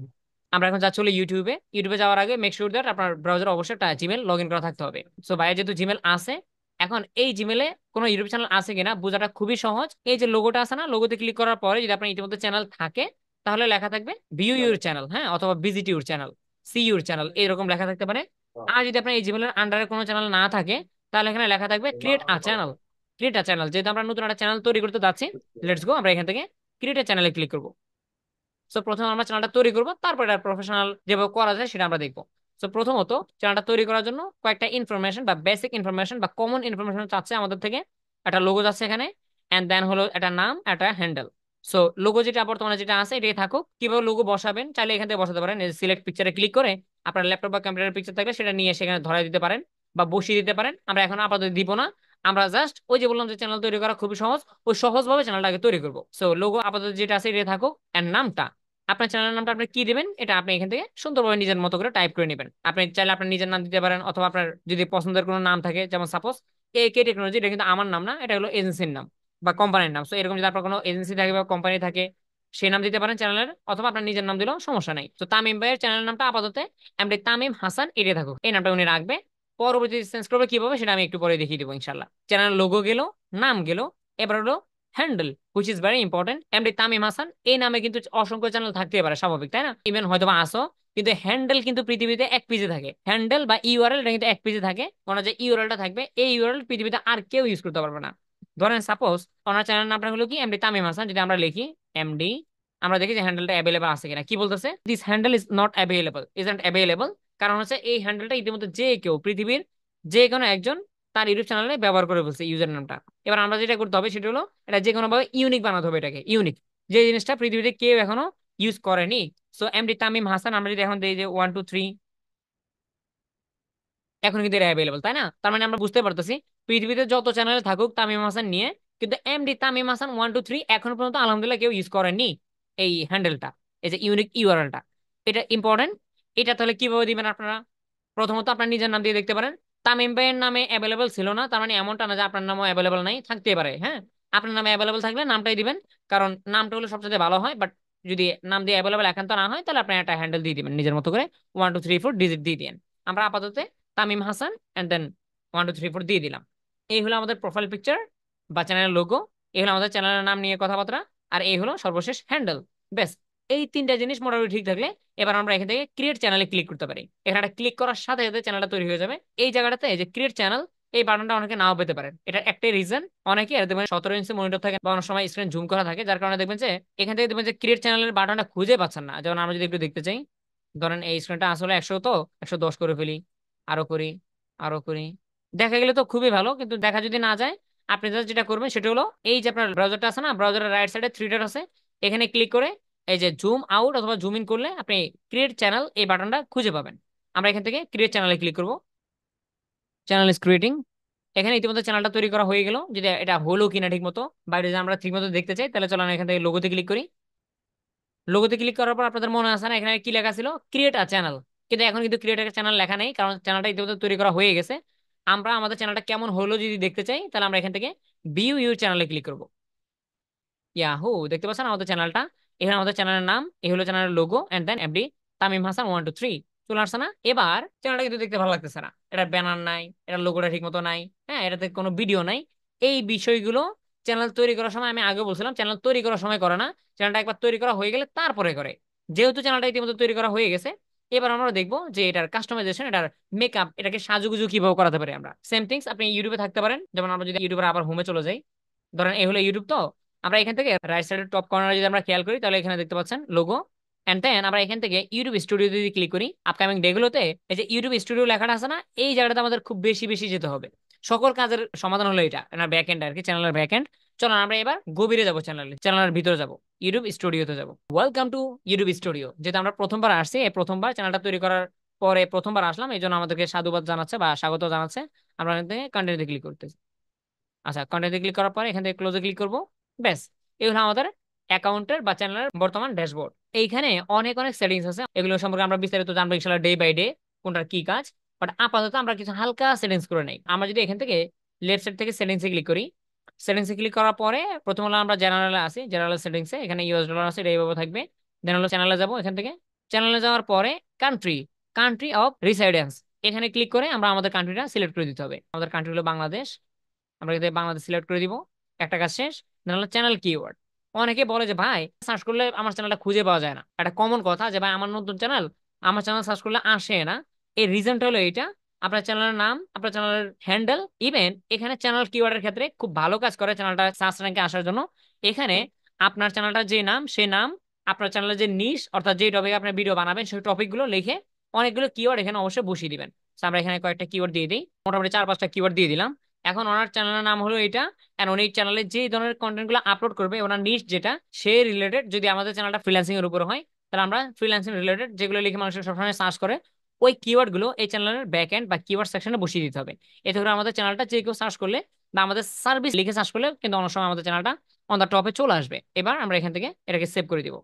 আমরা এখন যাচ্ছি হলো ইউটিউবে। ইউটিউবে যাওয়ার আগে মেক শিওর দ্যাট আপনার ব্রাউজারে অবশ্যই একটা জিমেল লগ ইন করা থাকতে হবে। সো ভাইয়া যেহেতু জিমেল আছে, এখন এই জিমেলে কোনো ইউটিউব চ্যানেল আছে কিনা বোঝাটা খুবই সহজ। এই যে লোগোটা আছে না, লোগোতে ক্লিক করার পরে যদি আপনার ইতিমধ্যে চ্যানেল থাকে তাহলে লেখা থাকবে ভিউ ইউর চ্যানেল, হ্যাঁ, অথবা visit your channel, see your channel, এরকম লেখা থাকতে পারে। আর যদি আপনার এই জিমেলের আন্ডারে কোনো চ্যানেল না থাকে তাহলে এখানে লেখা থাকবে create a channel. Create a channel, যেহেতু আমরা নতুন একটা চ্যানেল তৈরি করতে যাচ্ছি, লেটস গো আমরা এখান থেকে ক্রিয়েট আ চ্যানেলে ক্লিক করবো। সো প্রথমে আমরা চ্যানেলটা তৈরি করব, তারপর এটা প্রফেশনাল যেভাবে করা যায় সেটা আমরা দেখবো। সো প্রথমত চ্যানেলটা তৈরি করার জন্য কয়েকটা ইনফরমেশন বা বেসিক ইনফরমেশন বা কমন ইনফরমেশন চাচ্ছে আমাদের থেকে। একটা লোগো যাচ্ছে এখানে এন্ড দেন হলো একটা নাম, একটা হ্যান্ডেল। সো লোগো যেটা বর্তমানে যেটা আছে এটাই থাকুক। কিভাবে লোগো বসাবেন চাইলে এখান থেকে বসাতে পারেন, সিলেক্ট পিকচারে ক্লিক করে আপনার ল্যাপটপ বা কম্পিউটার পিকচার থাকলে সেটা নিয়ে সেখানে ধরাই দিতে পারেন বা বসিয়ে দিতে পারেন। আমরা এখন আপাতত দিব না, আমরা জাস্ট ওই যে বললাম যে চ্যানেল তৈরি করা খুবই সহজ, ওই সহজ ভাবে চ্যানেলটাকে তৈরি করবো। সো লোগো আপাতত যেটা আছে এটা থাকুক এন্ড নামটা, আপনার চ্যানেলের নামটা আপনি কি দিবেন এটা আপনি এখান থেকে সুন্দরভাবে নিজের মতো করে টাইপ করে নেবেন। আপনি চাইলে আপনার নিজের নাম দিতে পারেন, অথবা আপনার যদি পছন্দের কোনো নাম থাকে, যেমন সাপোজ এ কে টেকনোলজি, এটা কিন্তু আমার নাম না, এটা হলো এজেন্সির নাম বা কোম্পানির নাম। সো এরকম যদি আপনার কোনো এজেন্সি থাকে বা কোম্পানি থাকে সেই নাম দিতে পারেন চ্যানেলের, অথবা আপনার নিজের নাম দিলেও সমস্যা নাই। তো তামিম ভাইয়ের চ্যানেলের নামটা আপাতত এমনি তামিম হাসান এটা থাকুক, এই নামটা উনি রাখবে। পরবর্তী চেঞ্জ করবে কিভাবে সেটা আমি একটু পরে দেখিয়ে দিব ইনশাল্লাহ। চ্যানেল লোগো গেল, নাম গেল, এবার হলো handle, which is very important. MD Tamim Hasan এই নামে কিন্তু অসংখ্য চ্যানেল থাকতে পারে, স্বাভাবিক তাই না? ইভেন হয়তো বা আসো, কিন্তু হ্যান্ডেল কিন্তু পৃথিবীতে এক পেজে থাকে। হ্যান্ডেল বা ইউআরএল এটা কিন্তু এক পেজে থাকে। ওনার যে ইউআরএলটা থাকবে এই ইউআরএল পৃথিবীতে আর কেউ ইউজ করতে পারবে না। ধরেন সাপোজ ওনার চ্যানেল নামটা হলো কি এমডি তামিম হাসান, যদি আমরা লিখি এমডি, আমরা দেখি যে হ্যান্ডেলটা অ্যাভেলেবল আছে কিনা। কি বলতেছে? This handle is not available, isn't available. কারণ হচ্ছে এই হ্যান্ডেলটা ইতিমধ্যে যে কেউ পৃথিবীর যে কোনো একজন তার ইউটিউব চ্যানেলে ব্যবহার করে বলছে ইউজার নামটা। এবার আমরা যেটা করতে হবে সেটা হলো এটা যে কোনো ভাবে ইউনিক বানাতে হবে, এটাকে ইউনিক, যে জিনিসটা পৃথিবীতে কেউ এখনো ইউজ করেনি। সো এমডি তামিম হাসান আমরা যদি এখন দিই যে 1 2 3, এখন কিন্তু এটা অ্যাভেলেবল, তাই না? তার মানে আমরা বুঝতে পারতেছি পৃথিবীতে যত চ্যানেল থাকুক তামিম হাসান নিয়ে, কিন্তু এমডি তামিম হাসান 1 2 3 এখন পর্যন্ত আলহামদুলিল্লাহ কেউ ইউজ করেনি এই হ্যান্ডেলটা, এই যে ইউনিক ইউআরএলটা। এটা ইম্পর্টেন্ট। এটা তাহলে কিভাবে দিবেন আপনারা? প্রথমত আপনার নিজের নাম দিয়ে দেখতে পারেন। তামিম ভাইয়ের নামে অ্যাভেলেবল ছিল না, তার মানে এমনটা না যে আপনার নামও অ্যাভেলেবল নাই, থাকতে পারে। হ্যাঁ, আপনার নামে অ্যাভেলেবল থাকলে নামটাই দিবেন, কারণ নামটা হলো সবচেয়ে ভালো হয়। বাট যদি নাম দিয়ে অ্যাভেলেবল একান্ত না হয় তাহলে আপনি একটা হ্যান্ডেল দিয়ে দিবেন নিজের মতো করে, 1 2 3 4 ডিজিট দিয়ে দিন। আমরা আপাতত তামিম হাসান এন্ড দেন 1 2 3 4 দিয়ে দিলাম। এই হলো আমাদের প্রোফাইল পিকচার বা চ্যানেলের লোগো, এই হলো আমাদের চ্যানেলের নাম নিয়ে কথাবার্তা, আর এই হলো সর্বশেষ হ্যান্ডেল। বেশ, এই তিনটা জিনিস মোটামুটি ঠিক থাকলে এবার আমরা এখান থেকে ক্রিয়েট চ্যানেলে ক্লিক করতে পারি। এখানে ক্লিক করার সাথে সাথে চ্যানেলটা তৈরি হয়ে যাবে। এই জায়গাটাতে এই যে ক্রিয়েট চ্যানেল, এই বাটনটা অনেকে নাও পেতে পারেন। এটা একটাই রিজন, অনেকে এর দেখবেন 17 ইঞ্চি মনিটর থাকে বা অনেক সময় স্ক্রিন জুম করা থাকে, যার কারণে দেখবেন যে এখান থেকে দেখবেন যে ক্রিয়েট চ্যানেলের বাটনটা খুঁজে পাচ্ছেন না। যেমন আমরা যদি একটু দেখতে চাই, ধরেন এই স্ক্রিনটা আসলে 100, তো 110 করে ফেলি, আরো করি, আরো করি, দেখা গেলে তো খুবই ভালো। কিন্তু দেখা যদি না যায়, আপনি just যেটা করবেন সেটা হলো এই যে আপনার ব্রাউজারটা আছে না, ব্রাউজারের রাইট সাইডে 3 ডট আছে, এখানে ক্লিক করে এই যে জুম আউট অথবা জুম ইন করলে আপনি ক্রিয়েট চ্যানেল এই বাটনটা খুঁজে পাবেন। আমরা এখান থেকে ক্রিয়েট চ্যানেলে ক্লিক করব। Channel is creating. এখানে ইতিমধ্যে চ্যানেলটা তৈরি করা হয়ে গেল। যদি এটা হলো কিনা ঠিক মতো, বাইরে যদি আমরা ঠিক মতো দেখতে চাই তাহলে চলো এখান থেকে লোগোতে ক্লিক করি। লোগোতে ক্লিক করার পর আপনাদের মনে আছে না এখানে কি লেখা ছিল? Create a channel. কিন্তু এখন কিন্তু ক্রিয়েট আ চ্যানেল লেখা নেই, কারণ চ্যানেলটা ইতিমধ্যে তৈরি করা হয়ে গেছে। আমরা আমাদের চ্যানেলটা কেমন হলো যদি দেখতে চাই তাহলে আমরা এখান থেকে ভিউ ইউর চ্যানেলে ক্লিক করব। ইয়াহু, দেখতে পাচ্ছেন আমাদের চ্যানেলটা। এখানে আমাদের চ্যানেলের নাম, এই হলো চ্যানেলের logo and then MD Tamim Hasan 1 2 3। চলে আসছে না? এবার চ্যানেলটা কিন্তু দেখতে ভালো লাগতেছে না, এটা ব্যানার নাই, এটা লোগোটা ঠিক মতো নাই, হ্যাঁ, এটাতে কোনো ভিডিও নাই। এই বিষয়গুলো চ্যানেল তৈরি করার সময়, আমি আগে বলছিলাম, চ্যানেল তৈরি করার সময় করে না, চ্যানেলটা একবার তৈরি করা হয়ে গেলে তারপরে করে। যেহেতু চ্যানেলটা ইতিমধ্যে তৈরি করা হয়ে গেছে, এবার আমরা দেখবো যে এটার কাস্টমাইজেশন, এটার মেকআপ, এটাকে সাজুগুজু কিভাবে করাতে পারি আমরা। সেম থিংস আপনি ইউটিউবে থাকতে পারেন, যেমন আমরা যদি ইউটিউবের আবার হোমে চলে যাই, ধরেন এই হলো ইউটিউব। তো আমরা এখান থেকে রাইট সাইডের টপ কর্নারে যদি আমরা খেয়াল করি, তাহলে এখানে দেখতে পাচ্ছেন লোগো। এন্ড দেন আমরা এখান থেকে ইউটিউব স্টুডিও যদি ক্লিক করি, আপকামিং ডে গুলোতে এই যে ইউটিউব স্টুডিও লেখাটা আছে না, এই জায়গাটা আমাদের খুব বেশি বেশি যেতে হবে। সকল কাজের সমাধান হলো এটা, এনার ব্যাক এন্ড আর কি, চ্যানেলের ব্যাক এন্ড। চলো আমরা এবার গভীরে যাবো, চ্যানেলের ভিতরে যাবো, ইউটিউব স্টুডিওতে যাবো। Welcome to YouTube studio. যেহেতু আমরা প্রথমবার আসছি, এই প্রথমবার চ্যানেলটা তৈরি করার পরে প্রথমবার আসলাম, এই জন্য আমাদেরকে সাধুবাদ জানাচ্ছে বা স্বাগত জানাচ্ছে। আমরা এখান থেকে কন্টিনিউতে ক্লিক করতেছি। আচ্ছা, কন্টিনিউতে ক্লিক করার পরে এখান থেকে ক্লোজে ক্লিক করবো। ব্যাস, এই হলো আমাদের অ্যাকাউন্টের বা চ্যানেলের বর্তমান ড্যাশবোর্ড। এইখানে অনেক অনেক সেটিংস আছে, এগুলো সম্পর্কে আমরা বিস্তারিত জানবো ইনশাআল্লাহ ডে বাই ডে, কোনটার কি কাজ। বাট আপাতত আমরা কিছু হালকা সেটিংস করে নেই। আমরা যদি এখান থেকে লেফট সাইড থেকে সেটিংসে ক্লিক করি, সেটিংসে ক্লিক করার পরে প্রথম হলো আমরা জেনারেলে আসি, জেনারেল সেটিংসে এখানে ইউএস ডলার আছে, এটা এইভাবে থাকবে। দেন হলো চ্যানেলে যাবো, এখান থেকে চ্যানেলে যাওয়ার পরে কান্ট্রি, কান্ট্রি অফ রিসাইডেন্স, এখানে ক্লিক করে আমরা আমাদের কান্ট্রিটা সিলেক্ট করে দিতে হবে। আমাদের কান্ট্রি হলো বাংলাদেশ, আমরা এখানে বাংলাদেশ সিলেক্ট করে দিব। একটা কাজ শেষ। দেন হলো চ্যানেল কিওয়ার্ড। অনেকে বলে যে ভাই সার্চ করলে আমার চ্যানেলটা খুঁজে পাওয়া যায় না, একটা কমন কথা যে ভাই আমার নতুন চ্যানেল, আমার চ্যানেল সার্চ করলে আসে না। এই রিজনটা হলো এইটা, আপনার চ্যানেলের নাম, আপনার চ্যানেলের হ্যান্ডেল, ইভেন এখানে চ্যানেল কিওয়ার্ডের ক্ষেত্রে খুব ভালো কাজ করে চ্যানেলটা সার্চ র্যাঙ্কে আসার জন্য। এখানে আপনার চ্যানেলটার যে নাম, সে নাম, আপনার চ্যানেলের যে নিশ অর্থাৎ যে টপিকে আপনি ভিডিও বানাবেন, সেই টপিকগুলো লিখে অনেকগুলো কিওয়ার্ড এখানে অবশ্যই বসিয়ে দিবেন। তো আমরা এখানে কয়েকটা কিওয়ার্ড দিয়ে দিই, মোটামুটি 4-5টা কিওয়ার্ড দিয়ে দিলাম। এখন ওনার চ্যানেলের নাম হলো এটা, এন্ড উনি চ্যানেলে যে ধরনের কন্টেন্ট গুলো আপলোড করবে, ওনার নিশ যেটা, সে রিলেটেড, যদি আমাদের চ্যানেলটা ফ্রিল্যান্সিং এর উপর হয়, তাহলে আমরা ফ্রিল্যান্সিং রিলেটেড যেগুলো লিখে মানুষের সবসময় সার্চ করে, ওই কিওয়ার্ড গুলো এই চ্যানেলের ব্যাক এন্ড বা কিওয়ার্ড সেকশনে বসিয়ে দিতে হবে। এতে করে আমাদের চ্যানেলটা যে কেউ সার্চ করলে বা আমাদের সার্ভিস লিখে সার্চ করলে কিন্তু অনেক সময় আমাদের চ্যানেলটা অন দা টপে চলে আসবে। এবার আমরা এখান থেকে এটাকে সেভ করে দিব।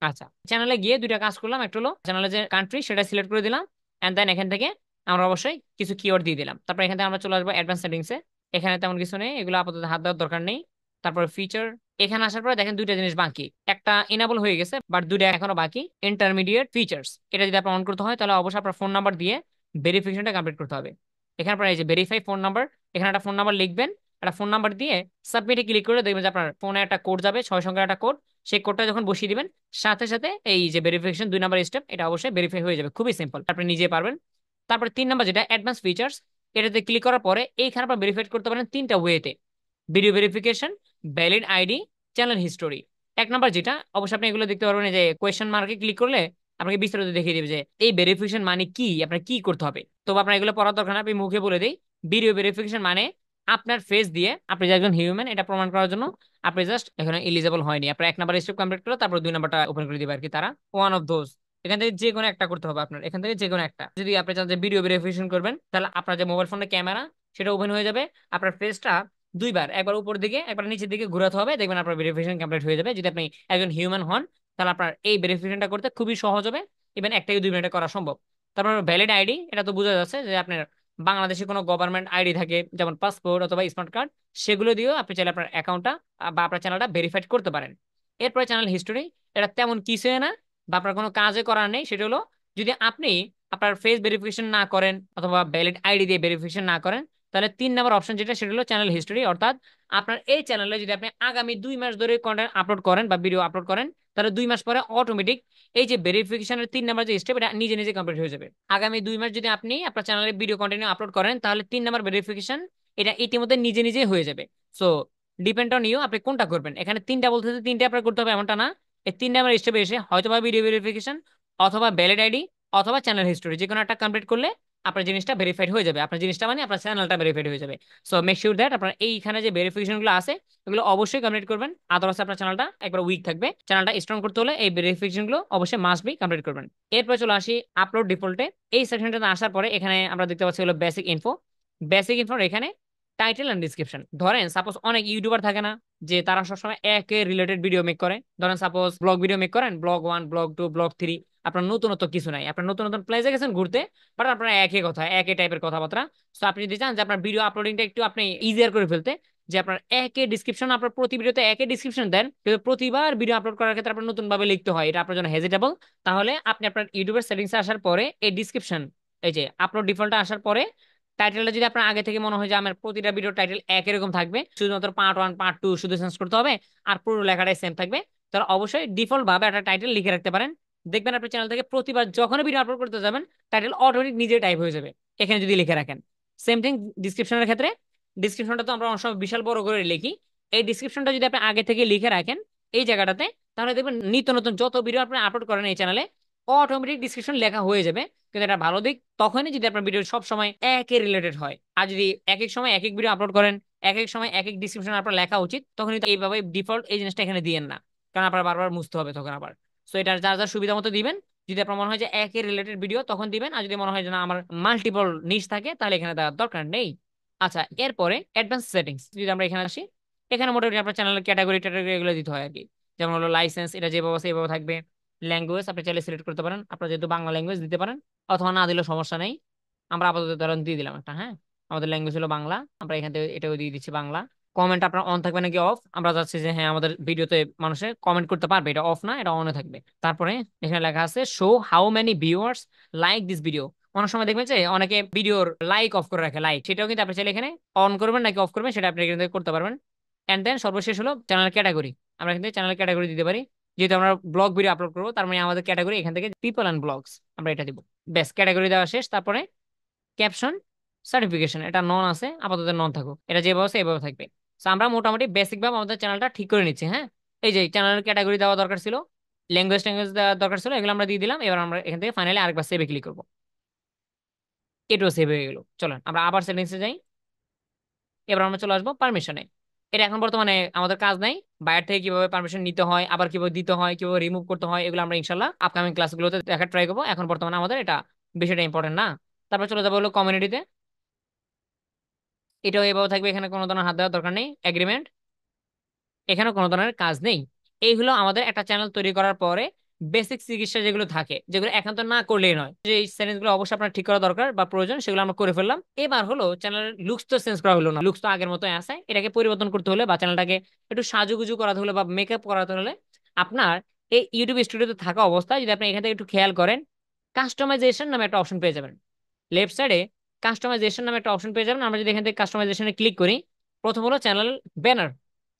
আচ্ছা, চ্যানেলে গিয়ে দুইটা কাজ করলাম, একটা হলো চ্যানেলে যে কান্ট্রি সেটা সিলেক্ট করে দিলাম, এন্ড দেন এখান থেকে আমরা অবশ্যই কিছু কিওয়ার্ড দিয়ে দিলাম। তারপর এখান থেকে আমরা চলে আসবো অ্যাডভান্স সেটিংসে। এখানে তেমন কিছু নেই, এগুলো আপাতত হাত দেওয়ার দরকার নেই। তারপর ফিচার, এখানে আসার পরে দেখেন দুইটা জিনিস বাকি, একটা ইনেবল হয়ে গেছে বাট দুইটা এখনো বাকি, ইন্টারমিডিয়েট ফিচার্স। এটা যদি আপনার অন করতে হয়, তাহলে অবশ্যই আপনার ফোন নাম্বার দিয়ে ভেরিফিকেশনটা কমপ্লিট করতে হবে। এখানে আপনার এই যে ভেরিফাই ফোন নাম্বার, এখানে একটা ফোন নাম্বার লিখবেন, একটা ফোন নাম্বার দিয়ে সাবমিটে ক্লিক করে দেখবেন যে আপনার ফোনে একটা কোড যাবে, 6 সংখ্যার একটা কোড। সেই কোডটা যখন বসিয়ে দিবেন, সাথে সাথে এই যে ভেরিফিকেশন 2 নাম্বার স্টেপ, এটা অবশ্যই ভেরিফাই হয়ে যাবে, খুবই সিম্পল, আপনি নিজে পারবেন। তারপর 3 নাম্বার যেটা অ্যাডভান্স ফিচার্স, এটাতে ক্লিক করার পরে এইখানে আপনার ভেরিফাই করতে পারেন 3টা ওয়েতে: video verification, valid ID, channel history. 1 number যেটা, অবশ্যই আপনি এগুলো দেখতে পারবেন, এই যে কোয়েশ্চেন মার্কে ক্লিক করলে আপনাকে বিস্তারিত দেখিয়ে দিবে যে এই ভেরিফিকেশন মানে কি, আপনার কি করতে হবে। তো আপনার এগুলো পড়ার দরকার না, আমি মুখে বলে দিই। ভিডিও ভেরিফিকেশন মানে আপনার ফেস দিয়ে আপনি যে একজন হিউম্যান এটা প্রমাণ করার জন্য আপনি জাস্ট এখানে এলিজেবল হয়নি, আপনার 1 নাম্বার স্টেপ কমপ্লিট করলো, তারপর 2 নাম্বারটা ওপেন করে দিবে আর কি তারা। ওয়ান অফ দোজ, এখান থেকে যে কোনো একটা করতে হবে আপনার, এখান থেকে যে কোনো একটা। যদি আপনি চান যে ভিডিও ভেরিফিকেশন করবেন, তাহলে আপনার যে মোবাইল ফোনের ক্যামেরা সেটা ওপেন হয়ে যাবে, আপনার ফেসটা দুইবার, একবার উপর দিকে একবার নিচের দিকে ঘোরাতে হবে, দেখবেন আপনার ভেরিফিকেশন কমপ্লিট হয়ে যাবে। যদি আপনি একজন হিউম্যান হন, তাহলে আপনার এই ভেরিফিকেশনটা করতে খুবই সহজ হবে, ইভেন 1 থেকে 2 মিনিটে করা সম্ভব। তারপর ভ্যালিড আইডি, এটা তো বোঝা যাচ্ছে যে আপনার বাংলাদেশে কোনো গভর্নমেন্ট আইডি থাকে, যেমন পাসপোর্ট অথবা স্মার্ট কার্ড, সেগুলো দিয়েও আপনি চাইলে আপনার অ্যাকাউন্টটা বা আপনার চ্যানেলটা ভেরিফাইড করতে পারেন। এরপরে চ্যানেল হিস্টোরি, এটা তেমন কিছুই না বা আপনার কোনো কাজে করার নেই। সেটা হলো যদি আপনি আপনার ফেস ভেরিফিকেশন না করেন অথবা ভ্যালিড আইডি দিয়ে ভেরিফিকেশন না করেন, তাহলে 3 নাম্বার অপশন যেটা, সেটা হলো চ্যানেল হিস্টোরি। অর্থাৎ আপনার এই চ্যানেলে যদি আপনি আগামী 2 মাস ধরে কন্টেন্ট আপলোড করেন বা ভিডিও আপলোড করেন, তাহলে 2 মাস পরে অটোমেটিক এই যে ভেরিফিকেশনের 3 নাম্বার যে স্টেপ, এটা নিজে নিজে কমপ্লিট হয়ে যাবে। আগামী 2 মাস যদি আপনি আপনার চ্যানেলে ভিডিও কন্টিনিউ আপলোড করেন, তাহলে 3 নাম্বার ভেরিফিকেশন এটা ইতিমধ্যে নিজে নিজে হয়ে যাবে। সো ডিপেন্ড অন ইউ, আপনি কোনটা করবেন। এখানে তিনটা বলতে তিনটা আপনার করতে হবে এমনটা না, এই 3 নাম্বার স্টেপে এসে হয়তোবা ভিডিও ভেরিফিকেশন অথবা ভ্যালিড আইডি অথবা চ্যানেল হিস্টোরি, যে কোনো একটা কমপ্লিট করলে আপনার জিনিসটা ভেরিফাইড হয়ে যাবে, আপনার জিনিসটা মানে আপনার চ্যানেলটা ভেরিফাইড হয়ে যাবে। সো মেক শিওর দ্যাট আপনার এইখানে যে ভেরিফিকেশন গুলো আছে, এগুলো অবশ্যই কমপ্লিট করবেন, আদারওয়াইজ আপনার চ্যানেলটা একবার উইক থাকবে। চ্যানেলটা স্ট্রং করতে হলে এই ভেরিফিকেশন গুলো অবশ্যই মাস্ট বি কমপ্লিট করবেন। এরপর চলে আসি আপলোড ডিফল্টে। এই সেকশনটাতে আসার পরে এখানে আমরা দেখতে পাচ্ছি হলো বেসিক ইনফো। বেসিক ইনফোর এখানে টাইটেল এন্ড ডিসক্রিপশন। ধরেন সাপোজ অনেক ইউটিউবার থাকে না, যে তারা সবসময় একে রিলেটেড ভিডিও মেক করে, ধরেন সাপোজ ব্লগ ভিডিও মেক করেন, ব্লগ 1, ব্লগ 2, ব্লগ 3, আপনার নতুনত্ব কিছু নাই, আপনার নতুন নতুন প্লেসে গেছেন ঘুরতে, বাট আপনার একই কথা, একই টাইপের কথাবার্তা। তো আপনি যদি চান যে আপনার ভিডিও আপলোডিংটা একটু আপনি ইজিয়ার করে ফেলতে, যে আপনার একই ডিসক্রিপশন, আপনার প্রতি ভিডিওতে একই ডিসক্রিপশন দেন, কিন্তু প্রতিবার ভিডিও আপলোড করার ক্ষেত্রে আপনার নতুন ভাবে লিখতে হয়, এটা আপনার জন্য হেজিটেবল, তাহলে আপনি আপনার ইউটিউবের সেটিংসে আসার পরে এই ডিসক্রিপশন, এই যে আপলোড ডিফল্টে আসার পরে টাইটেলটা যদি আপনার আগে থেকে মনে হয় যে আমার প্রতিটা ভিডিও টাইটেল একই রকম থাকবে, শুধুমাত্র পার্ট 1 পার্ট 2 শুধু চেঞ্জ করতে হবে আর পুরো লেখাটাই সেম থাকবে, তাহলে অবশ্যই ডিফল্ট ভাবে একটা টাইটেল লিখে রাখতে পারেন। দেখবেন আপনার চ্যানেল থেকে প্রতিবার যখন ভিডিও আপলোড করতে যাবেন টাইটেল অটোমেটিক নিজে টাইপ হয়ে যাবে এখানে যদি লিখে রাখেন। সেম থিং ডিসক্রিপশনের ক্ষেত্রে, ডিসক্রিপশনটা তো আমরা অনেক সময় বিশাল বড় করে লিখি, এই ডিসক্রিপশনটা যদি আপনি আগে থেকে লিখে রাখেন এই জায়গাটাতে, তাহলে দেখবেন নিত্য নতুন যত ভিডিও আপনি আপলোড করেন এই চ্যানেলে অটোমেটিক ডিসক্রিপশন লেখা হয়ে যাবে। কিন্তু এটা ভালো দিক তখনই যদি আপনার ভিডিও সব সময় একই রিলেটেড হয়, আর যদি এক এক সময় এক এক ভিডিও আপলোড করেন, এক এক সময় এক এক ডিসক্রিপশন আপনার লেখা উচিত, তখনই তো এইভাবে ডিফল্ট এই জিনিসটা এখানে দিয়েন না, কারণ আপনার বারবার মুছতে হবে তখন আবার। সো এটা যার যার সুবিধা মতো দিবেন, যদি আপনার মনে হয় যে একই রিলেটেড ভিডিও তখন দিবেন, আর যদি মনে হয় যে না আমার মাল্টিপল নিশ থাকে তাহলে এখানে দেওয়ার দরকার নেই। আচ্ছা, এরপরে অ্যাডভান্স সেটিংস যদি আমরা এখানে আসি, এখানে মোটামুটি আপনার চ্যানেলের ক্যাটাগরি ট্যাটাগরি এগুলো দিতে হয় আর কি। যেমন হলো লাইসেন্স, এটা যেভাবে আছে এভাবে থাকবে। ল্যাঙ্গুয়েজ আপনি চাইলে সিলেক্ট করতে পারেন, আপনার যেহেতু বাংলা ল্যাঙ্গুয়েজ দিতে পারেন, অথবা না দিলেও সমস্যা নেই। আমরা আপাতত ধরেন দিয়ে দিলাম একটা, হ্যাঁ আমাদের ল্যাঙ্গুয়েজ হলো বাংলা, আমরা এখান থেকে এটাও দিয়ে দিচ্ছি বাংলা। কমেন্ট আপনার অন থাকবে নাকি অফ, আমরা চাচ্ছি যে হ্যাঁ আমাদের ভিডিওতে মানুষে কমেন্ট করতে পারবে, এটা অফ না, এটা অনে থাকবে। তারপরে এখানে লেখা আছে show how many viewers like this video. অনেক সময় দেখবেন যে অনেকে ভিডিওর লাইক অফ করে রাখে, লাইক সেটাও কিন্তু আপনি চাইলে এখানে অন করবেন নাকি অফ করবেন সেটা আপনি এখান থেকে করতে পারবেন। এন্ড দেন সর্বশেষ হলো চ্যানেল ক্যাটাগরি, আমরা এখান থেকে চ্যানেল ক্যাটাগরি দিতে পারি। যেহেতু আমরা ব্লগ ভিডিও আপলোড করবো তার মানে আমাদের ক্যাটাগরি এখান থেকে পিপল অ্যান্ড ব্লগস, আমরা এটা দিব। বেশ, ক্যাটাগরি দেওয়া শেষ। তারপরে ক্যাপশন সার্টিফিকেশন, এটা নন আছে, আপাতত নন থাকুক, এটা যেভাবে আছে এভাবে থাকবে। তো আমরা মোটামুটি বেসিক ভাবে আমাদের চ্যানেলটা ঠিক করে নিচ্ছি, হ্যাঁ। এই যে চ্যানেলের ক্যাটাগরি দেওয়া দরকার ছিল, ল্যাঙ্গুয়েজ ট্যাঙ্গুয়েজ দেওয়া দরকার ছিল, এগুলো আমরা দিয়ে দিলাম। এবার আমরা এখান থেকে ফাইনালি আরেকবার সেভে ক্লিক করবো, এটাও সেভ হয়ে গেল। চলেন আমরা আবার সেটিংসে যাই। এবার আমরা চলে আসবো পারমিশনে। এটা এখন বর্তমানে আমাদের কাজ নাই, বাইরে থেকে কিভাবে পারমিশন নিতে হয়, আবার কিভাবে দিতে হয়, কিভাবে রিমুভ করতে হয়, এগুলো আমরা ইনশাল্লাহ আপকামিং ক্লাসগুলোতে দেখা ট্রাই করবো। এখন বর্তমানে আমাদের এটা বিষয়টা ইম্পর্টেন্ট না। তারপর চলে যাবো হলো কমিউনিটিতে, এটাও এভাবে থাকবে, এখানে কোনো ধরনের হাত দেওয়ার দরকার নেই। এগ্রিমেন্ট, এখানে কোনো ধরনের কাজ নেই। এই হলো আমাদের একটা চ্যানেল তৈরি করার পরে বেসিক চিকিৎসা যেগুলো থাকে, যেগুলো একান্ত না করলেই নয়, যে সেটিংস গুলো অবশ্যই আপনার ঠিক করা দরকার বা প্রয়োজন, সেগুলো আমরা করে ফেললাম। এবার হলো চ্যানেলের লুকস তো চেঞ্জ করা হলো না, লুকস তো আগের মতোই আছে, এটাকে পরিবর্তন করতে হলে বা চ্যানেলটাকে একটু সাজুগুজু করাতে হলে বা মেকআপ করাতে হলে আপনার এই ইউটিউব স্টুডিওতে থাকা অবস্থায় যদি আপনি এখান থেকে একটু খেয়াল করেন, কাস্টমাইজেশন নামে একটা অপশন পেয়ে যাবেন। লেফট সাইডে কাস্টমাইজেশন নামে একটা অপশন পেয়ে যাবেন। আমরা যদি এখান থেকে কাস্টমাইজেশনে ক্লিক করি, প্রথম হলো চ্যানেল ব্যানার,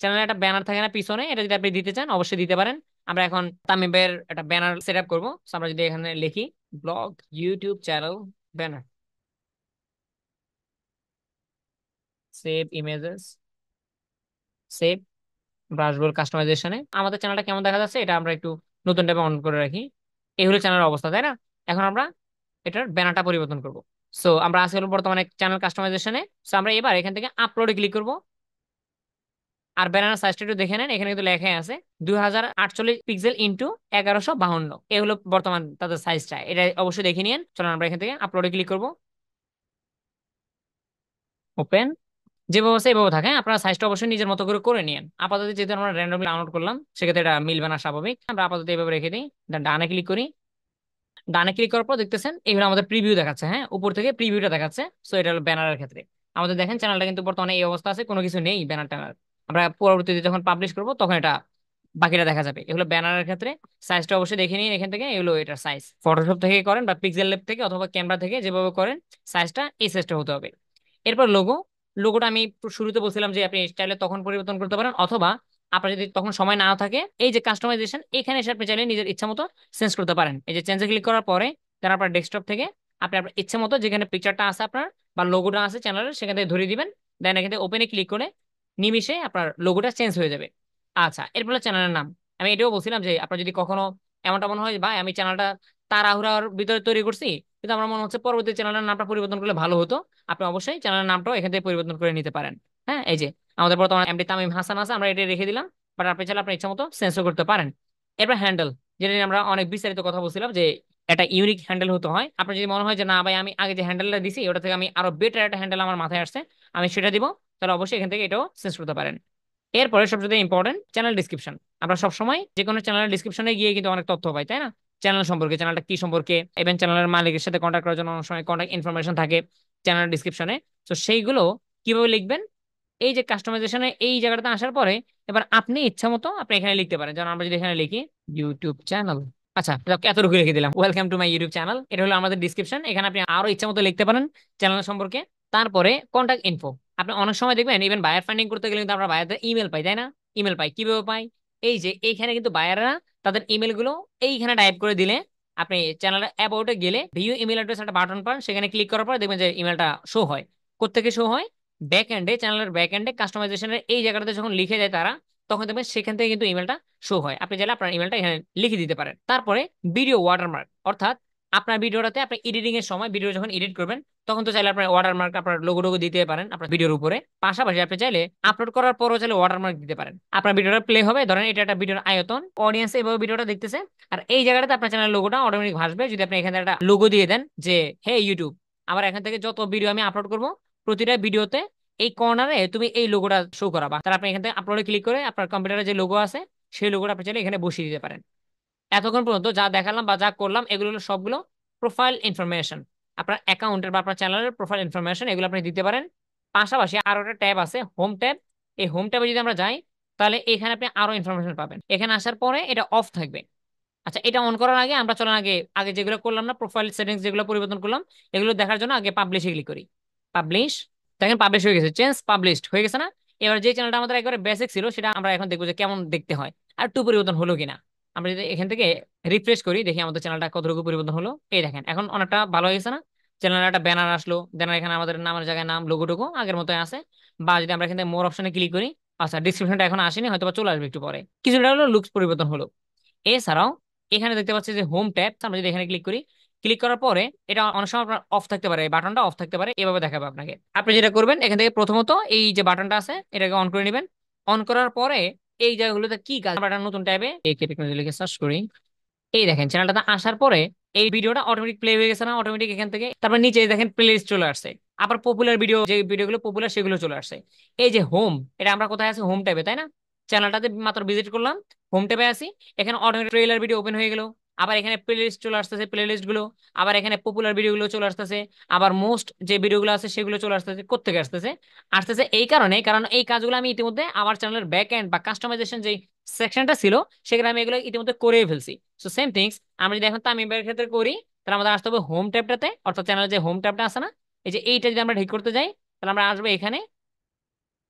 চ্যানেলে একটা ব্যানার থাকে না পিছনে, এটা যদি আপনি দিতে চান অবশ্যই দিতে পারেন। আমরা এখন তামিমের একটা ব্যানার সেট আপ করবো। So আমরা যদি এখানে লিখি blog YouTube channel banner, save images, save, আমরা আসবো কাস্টমাইজেশনে। আমাদের চ্যানেলটা কেমন দেখা যাচ্ছে এটা আমরা একটু নতুন টাইপে অন করে রাখি। এই হলো চ্যানেলের অবস্থা, তাই না? এখন আমরা এটার ব্যানারটা পরিবর্তন করব। সো আমরা আছি হলো বর্তমানে চ্যানেল কাস্টমাইজেশনে। সো আমরা এবার এখান থেকে আপলোডে ক্লিক করব। আর ব্যানার সাইজটা একটু দেখে নেন, এখানে কিন্তু লেখাই আছে 2048 পিক্সেল ইন্টু 1152। এই হলো বর্তমান তাদের সাইজটা, এটা অবশ্যই দেখে নিন। চলুন আমরা এখান থেকে আপলোডে ক্লিক করব, ওপেন। যেভাবে আছে এভাবে থাকে, হ্যাঁ? আপনারা সাইজটা অবশ্যই নিজের মতো করে করে নিন। আপাতত যেহেতু আমরা র্যান্ডমলি ডাউনলোড করলাম সেক্ষেত্রে এটা মিলবে না, স্বাভাবিক। আমরা আপাতত এইভাবে রেখে দিই, ডানে ক্লিক করি। ডানে ক্লিক করার পর দেখতেছেন এইগুলো আমাদের প্রিভিউ দেখাচ্ছে, হ্যাঁ উপর থেকে প্রিভিউটা দেখাচ্ছে। সো এটা হলো ব্যানারের ক্ষেত্রে। আমাদের দেখেন চ্যানেলটা কিন্তু বর্তমানে এই অবস্থা আছে, কোনো কিছু নেই ব্যানার ট্যানার। আমরা পরবর্তীতে যখন পাবলিশ করব তখন এটা বাকিটা দেখা যাবে। এগুলো ব্যানারের ক্ষেত্রে সাইজটা অবশ্যই দেখে নিন এখান থেকে, এগুলো এটার সাইজ ফটোশপ থেকে করেন বা পিক্সেল ল্যাব থেকে অথবা ক্যামেরা থেকে যেভাবে করেন, সাইজটা এই সাইজটা হতে হবে। এরপর লোগো, লোগোটা আমি শুরুতে বলছিলাম যে আপনি স্টাইলে তখন পরিবর্তন করতে পারেন, অথবা আপনার যদি তখন সময় না থাকে এই যে কাস্টমাইজেশন এখানে এসে আপনি চাইলে নিজের ইচ্ছা মতো চেঞ্জ করতে পারেন। এই যে চেঞ্জে ক্লিক করার পরে দেন আপনার ডেস্কটপ থেকে আপনি আপনার ইচ্ছে মতো যেখানে পিকচারটা আছে আপনার বা লোগোটা আছে চ্যানেলের সেখান থেকে ধরিয়ে দিবেন। দেন এখান থেকে ওপেনে ক্লিক করে নিমিশে আপনার লোগোটা চেঞ্জ হয়ে যাবে। আচ্ছা, এরপরে চ্যানেলের নাম, আমি এটাও বলছিলাম যে আপনার যদি কখনো এমনটা মনে হয় ভাই আমি চ্যানেলটা তাড়াহুড়ার ভিতরে তৈরি করছি, কিন্তু আমার মনে হচ্ছে পরবর্তী চ্যানেলের নামটা পরিবর্তন করলে ভালো হতো, আপনি অবশ্যই চ্যানেলের নামটাও এখান থেকে পরিবর্তন করে নিতে পারেন। হ্যাঁ, এই যে আমাদের বর্তমানে এমডি তামিম হাসান আছে, আমরা এটা রেখে দিলাম, বাট আপনি চাইলে আপনার ইচ্ছা মতো চেঞ্জ করতে পারেন। এরপর হ্যান্ডেল, যেটা নিয়ে আমরা অনেক বিস্তারিত কথা বলছিলাম যে একটা ইউনিক হ্যান্ডেল হতে হয়। আপনার যদি মনে হয় যে না ভাই আমি আগে যে হ্যান্ডেলটা দিছি ওটা থেকে আমি আরো বেটার একটা হ্যান্ডেল আমার মাথায় আসছে, আমি সেটা দিব, তাহলে অবশ্যই এখান থেকে এটাও চেঞ্জ করতে পারেন। এরপরে সবচেয়ে ইম্পর্টেন্ট চ্যানেল ডিসক্রিপশন। আমরা সবসময় যে কোনো চ্যানেলের ডিসক্রিপশনে গিয়ে কিন্তু অনেক তথ্য পাই, তাই না? চ্যানেল সম্পর্কে, চ্যানেলটা কি সম্পর্কে, ইভেন চ্যানেলের মালিকের সাথে কন্ট্যাক্ট করার জন্য অনেক সময় কন্ট্যাক্ট ইনফরমেশন থাকে চ্যানেল ডিসক্রিপশনে। তো সেইগুলো কিভাবে লিখবেন এই যে কাস্টমাইজেশনে এই জায়গাটাতে আসার পরে এবার আপনি ইচ্ছা মতো আপনি এখানে লিখতে পারেন। যেমন আমরা যদি এখানে লিখি ইউটিউব চ্যানেল, আচ্ছা যাক, এতটুকু লিখে দিলাম, welcome to my YouTube channel, এটা হলো আমাদের ডিসক্রিপশন। এখানে আপনি আরো ইচ্ছা মতো লিখতে পারেন চ্যানেল সম্পর্কে। তারপরে কন্ট্যাক্ট ইনফো, আপনি অনেক সময় দেখবেন ইভেন বায়ার ফান্ডিং করতে গেলে কিন্তু আমরা বায়ারদের ইমেল পাই, তাই না? ইমেল পাই, কিভাবে পাই? এই যে এইখানে কিন্তু বায়াররা তাদের ইমেল গুলো এইখানে টাইপ করে দিলে আপনি চ্যানেলের অ্যাবাউটে গেলে ভিউ ইমেল অ্যাড্রেস একটা বাটন পান, সেখানে ক্লিক করার পর দেখবেন যে ইমেলটা শো হয়। কোত্থেকে শো হয়? ব্যাক এন্ডে, চ্যানেলের ব্যাক এন্ডে কাস্টমাইজেশনের এই জায়গাটাতে যখন লিখে যায় তারা, তখন দেখবেন সেখান থেকে কিন্তু ইমেলটা শো হয়। আপনি চাইলে আপনার ইমেলটা এখানে লিখে দিতে পারেন। তারপরে ভিডিও ওয়াটারমার্ক, অর্থাৎ আপনার ভিডিওটাতে আপনি এডিটিং এর সময় ভিডিও যখন এডিট করবেন তখন তো চাইলে আপনার ওয়াটারমার্ক আপনার লোগো টোগো দিতে পারেন আপনার ভিডিওর উপরে। পাশাপাশি আপনি চাইলে আপলোড করার পরও চাইলে ওয়াটারমার্ক দিতে পারেন। আপনার ভিডিওটা প্লে হবে, ধরেন এটা একটা ভিডিওর আয়তন, অডিয়েন্স এভাবে ভিডিওটা দেখতেছে, আর এই জায়গাটাতে আপনার চ্যানেলের লোগোটা অটোমেটিক ভাসবে যদি আপনি এখানে একটা লোগো দিয়ে দেন যে হে ইউটিউব, আবার এখান থেকে যত ভিডিও আমি আপলোড করব প্রতিটা ভিডিওতে এই কর্নারে তুমি এই লোগোটা শো করাবা। তাহলে আপনি এখান থেকে আপলোডে ক্লিক করে আপনার কম্পিউটারে যে লোগো আছে সেই লোগোটা আপনি চাইলে এখানে বসিয়ে দিতে পারেন। এতক্ষণ পর্যন্ত যা দেখালাম বা যা করলাম এগুলো হলো সবগুলো প্রোফাইল ইনফরমেশন, আপনার অ্যাকাউন্টের বা আপনার চ্যানেলের প্রোফাইল ইনফরমেশন, এগুলো আপনি দিতে পারেন। পাশাপাশি আরো একটা ট্যাব আছে হোম ট্যাব। এই হোম ট্যাবে যদি আমরা যাই তাহলে এখানে আপনি আরো ইনফরমেশন পাবেন। এখানে আসার পরে এটা অফ থাকবে। আচ্ছা, এটা অন করার আগে আমরা চলেন আগে আগে যেগুলো করলাম না, প্রোফাইল সেটিংস যেগুলো পরিবর্তন করলাম, এগুলো দেখার জন্য আগে পাবলিশে ক্লিক করি। পাবলিশ, দেখেন পাবলিশ হয়ে গেছে, চেঞ্জ পাবলিশড হয়ে গেছে না? এবার যে চ্যানেলটা আমাদের একবারে বেসিক ছিল সেটা আমরা এখন দেখবো যে কেমন দেখতে হয়, আর একটু পরিবর্তন হলো কিনা। আমরা যদি এখান থেকে রিফ্রেশ করি দেখি আমাদের চ্যানেলটা কতটুকু পরিবর্তন হলো। এই দেখেন এখন অনেকটা ভালো হয়ে গেছে না? চ্যানেলের একটা ব্যানার আসলো, ব্যানার এখানে আমাদের নামের জায়গায় নাম লোগোটুকু আগের মতোই আছে। বা যদি আমরা এখান থেকে মোর অপশনে ক্লিক করি, আচ্ছা ডিসক্রিপশনটা এখন আসেনি, হয়তো বা চলে আসবে একটু পরে। কিছুটা হলো লুকস পরিবর্তন হলো। এছাড়াও এখানে দেখতে পাচ্ছি যে হোম ট্যাব, আমরা যদি এখানে ক্লিক করি, ক্লিক করার পরে এটা অনেক সময় আপনার অফ থাকতে পারে, এই বাটনটা অফ থাকতে পারে, এভাবে দেখাবে আপনাকে। আপনি যেটা করবেন এখান থেকে প্রথমত এই যে বাটনটা আছে এটাকে অন করে নেবেন। অন করার পরে এই জায়গাগুলোতে কি কাজ, আমরা একটা নতুন ট্যাবে একে টেকনোলজি লিখে সার্চ করি। এই দেখেন চ্যানেলটাতে আসার পরে এই ভিডিওটা অটোমেটিক প্লে হয়ে গেছে না? অটোমেটিক এখান থেকে তারপর নিচে দেখেন প্লে লিস্ট চলে আসছে। আবার পপুলার ভিডিও, যে ভিডিওগুলো পপুলার সেগুলো চলে আসছে। এই যে হোম, এটা আমরা কোথায় আছি? হোম ট্যাবে, তাই না? চ্যানেলটাতে মাত্র ভিজিট করলাম, হোম ট্যাবে আছি, এখানে অটোমেটিক ট্রেলার ভিডিও ওপেন হয়ে গেল। আবার এখানে প্লে লিস্ট চলে আসতেছে, প্লে লিস্ট গুলো, আবার এখানে পপুলার ভিডিওগুলো চলে আসতেছে, আবার মোস্ট যে ভিডিওগুলো আছে সেগুলো চলে আসতেছে। কোত্থেকে আসতেছে? আসতেছে এই কারণে, কারণ এই কাজগুলো আমি ইতিমধ্যে আমার চ্যানেলের ব্যাক এন্ড বা কাস্টমাইজেশন যে সেকশনটা ছিল সেখানে আমি এগুলো ইতিমধ্যে করেই ফেলছি। সো সেম থিংস আমরা যদি এখন তামিমের ক্ষেত্রে করি, তাহলে আমাদের আসতে হবে হোম ট্যাবটাতে, অর্থাৎ চ্যানেলের যে হোম ট্যাবটা আছে না, এই যে এইটা যদি আমরা ঠিক করতে যাই তাহলে আমরা আসবো এখানে।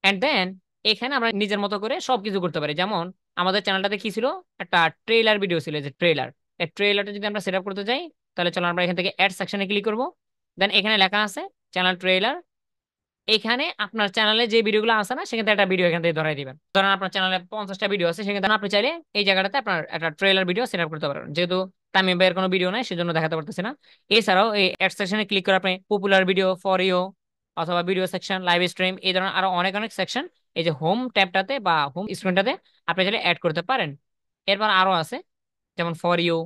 এন্ড দেন এখানে আমরা নিজের মতো করে সবকিছু করতে পারি। যেমন আমাদের চ্যানেলটাতে কি ছিল, একটা ট্রেলার ভিডিও ছিল, যে ট্রেলার, এই ট্রেলারটা যদি আমরা সেট আপ করতে যাই তাহলে চলো আমরা এখান থেকে অ্যাড সেকশনে ক্লিক করবো। দেন এখানে লেখা আছে চ্যানেল ট্রেলার। এখানে আপনার চ্যানেলে যে ভিডিওগুলো আছে না সেখান থেকে একটা ভিডিও এখান থেকে ধরাই দিবেন। ধরেন আপনার চ্যানেলে 50টা ভিডিও আছে, সেখানে আপনি চাইলে এই জায়গাটাতে আপনার একটা ট্রেলার ভিডিও সেট আপ করতে পারবেন। যেহেতু তামিম ভাইয়ের কোনো ভিডিও নাই সেজন্য দেখাতে পারতেছি না। এছাড়াও এই অ্যাড সেকশনে ক্লিক করে আপনি পপুলার ভিডিও, ফর ইউ, অথবা ভিডিও সেকশন, লাইভ স্ট্রিম, এই ধরনের আরো অনেক অনেক সেকশন এই যে হোম ট্যাবটাতে বা হোম স্ক্রিনটাতে আপনি চাইলে অ্যাড করতে পারেন। এরপর আরো আছে যেমন for you,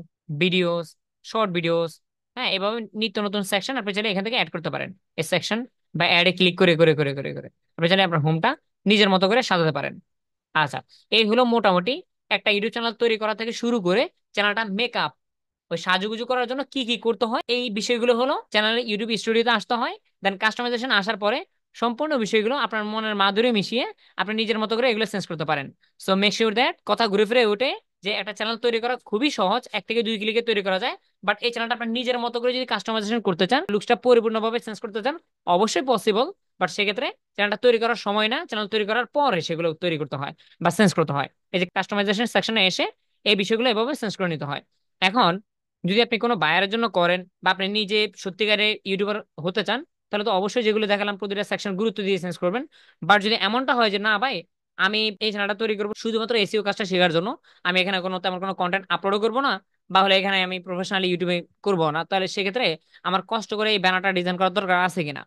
videos, short videos, হ্যাঁ এভাবে নিত্য নতুন সেকশন আপনি চাইলে এখান থেকে অ্যাড করতে পারেন। এই সেকশন বা অ্যাডে ক্লিক করে করে করে করে করে আপনি চাইলে আপনার হোমটা নিজের মতো করে সাজাতে পারেন। আচ্ছা, এই হলো মোটামুটি একটা ইউটিউব চ্যানেল তৈরি করা থেকে শুরু করে চ্যানেলটা মেকআপ, ওই সাজুগুজু করার জন্য কি কি করতে হয় এই বিষয়গুলো হলো চ্যানেলে ইউটিউব স্টুডিওতে আসতে হয়। দেন কাস্টমাইজেশন আসার পরে সম্পূর্ণ বিষয়গুলো আপনার মনের মাধুরী মিশিয়ে আপনি নিজের মতো করে এগুলো চেঞ্জ করতে পারেন। সো মেক শিওর দ্যাট কথা ঘুরে ফিরে ওঠে যে একটা চ্যানেল তৈরি করা খুবই সহজ, 1 থেকে 2 ক্লিকে তৈরি করা যায়। বাট এই চ্যানেলটা আপনার নিজের মতো করে যদি কাস্টমাইজেশন করতে চান, লুকসটা পরিপূর্ণভাবে চেঞ্জ করতে চান, অবশ্যই পসিবল। বাট সেক্ষেত্রে চ্যানেলটা তৈরি করার সময় না, চ্যানেল তৈরি করার পরে সেগুলো তৈরি করতে হয় বা চেঞ্জ করতে হয়। এই যে কাস্টমাইজেশন সেকশনে এসে এই বিষয়গুলো এভাবে চেঞ্জ করে নিতে হয়। এখন যদি আপনি কোনো বায়ারের জন্য করেন বা আপনি নিজে সত্যিকারে ইউটিউবার হতে চান, তাহলে তো অবশ্যই যেগুলো দেখালাম প্রতিটা সেকশন গুরুত্ব দিয়ে চেঞ্জ করবেন। বাট যদি এমনটা হয় যে না ভাই, আমি এই চ্যানেলটা তৈরি করবো শুধুমাত্র এসইও কাজটা শেখার জন্য, আমি এখানে কোনো তেমন কোনো কন্টেন্ট আপলোডও করবো না, বা হলে এখানে আমি প্রফেশনালি ইউটিউবে করবো না, তাহলে সেক্ষেত্রে আমার কষ্ট করে এই ব্যানারটা ডিজাইন করার দরকার আছে কিনা,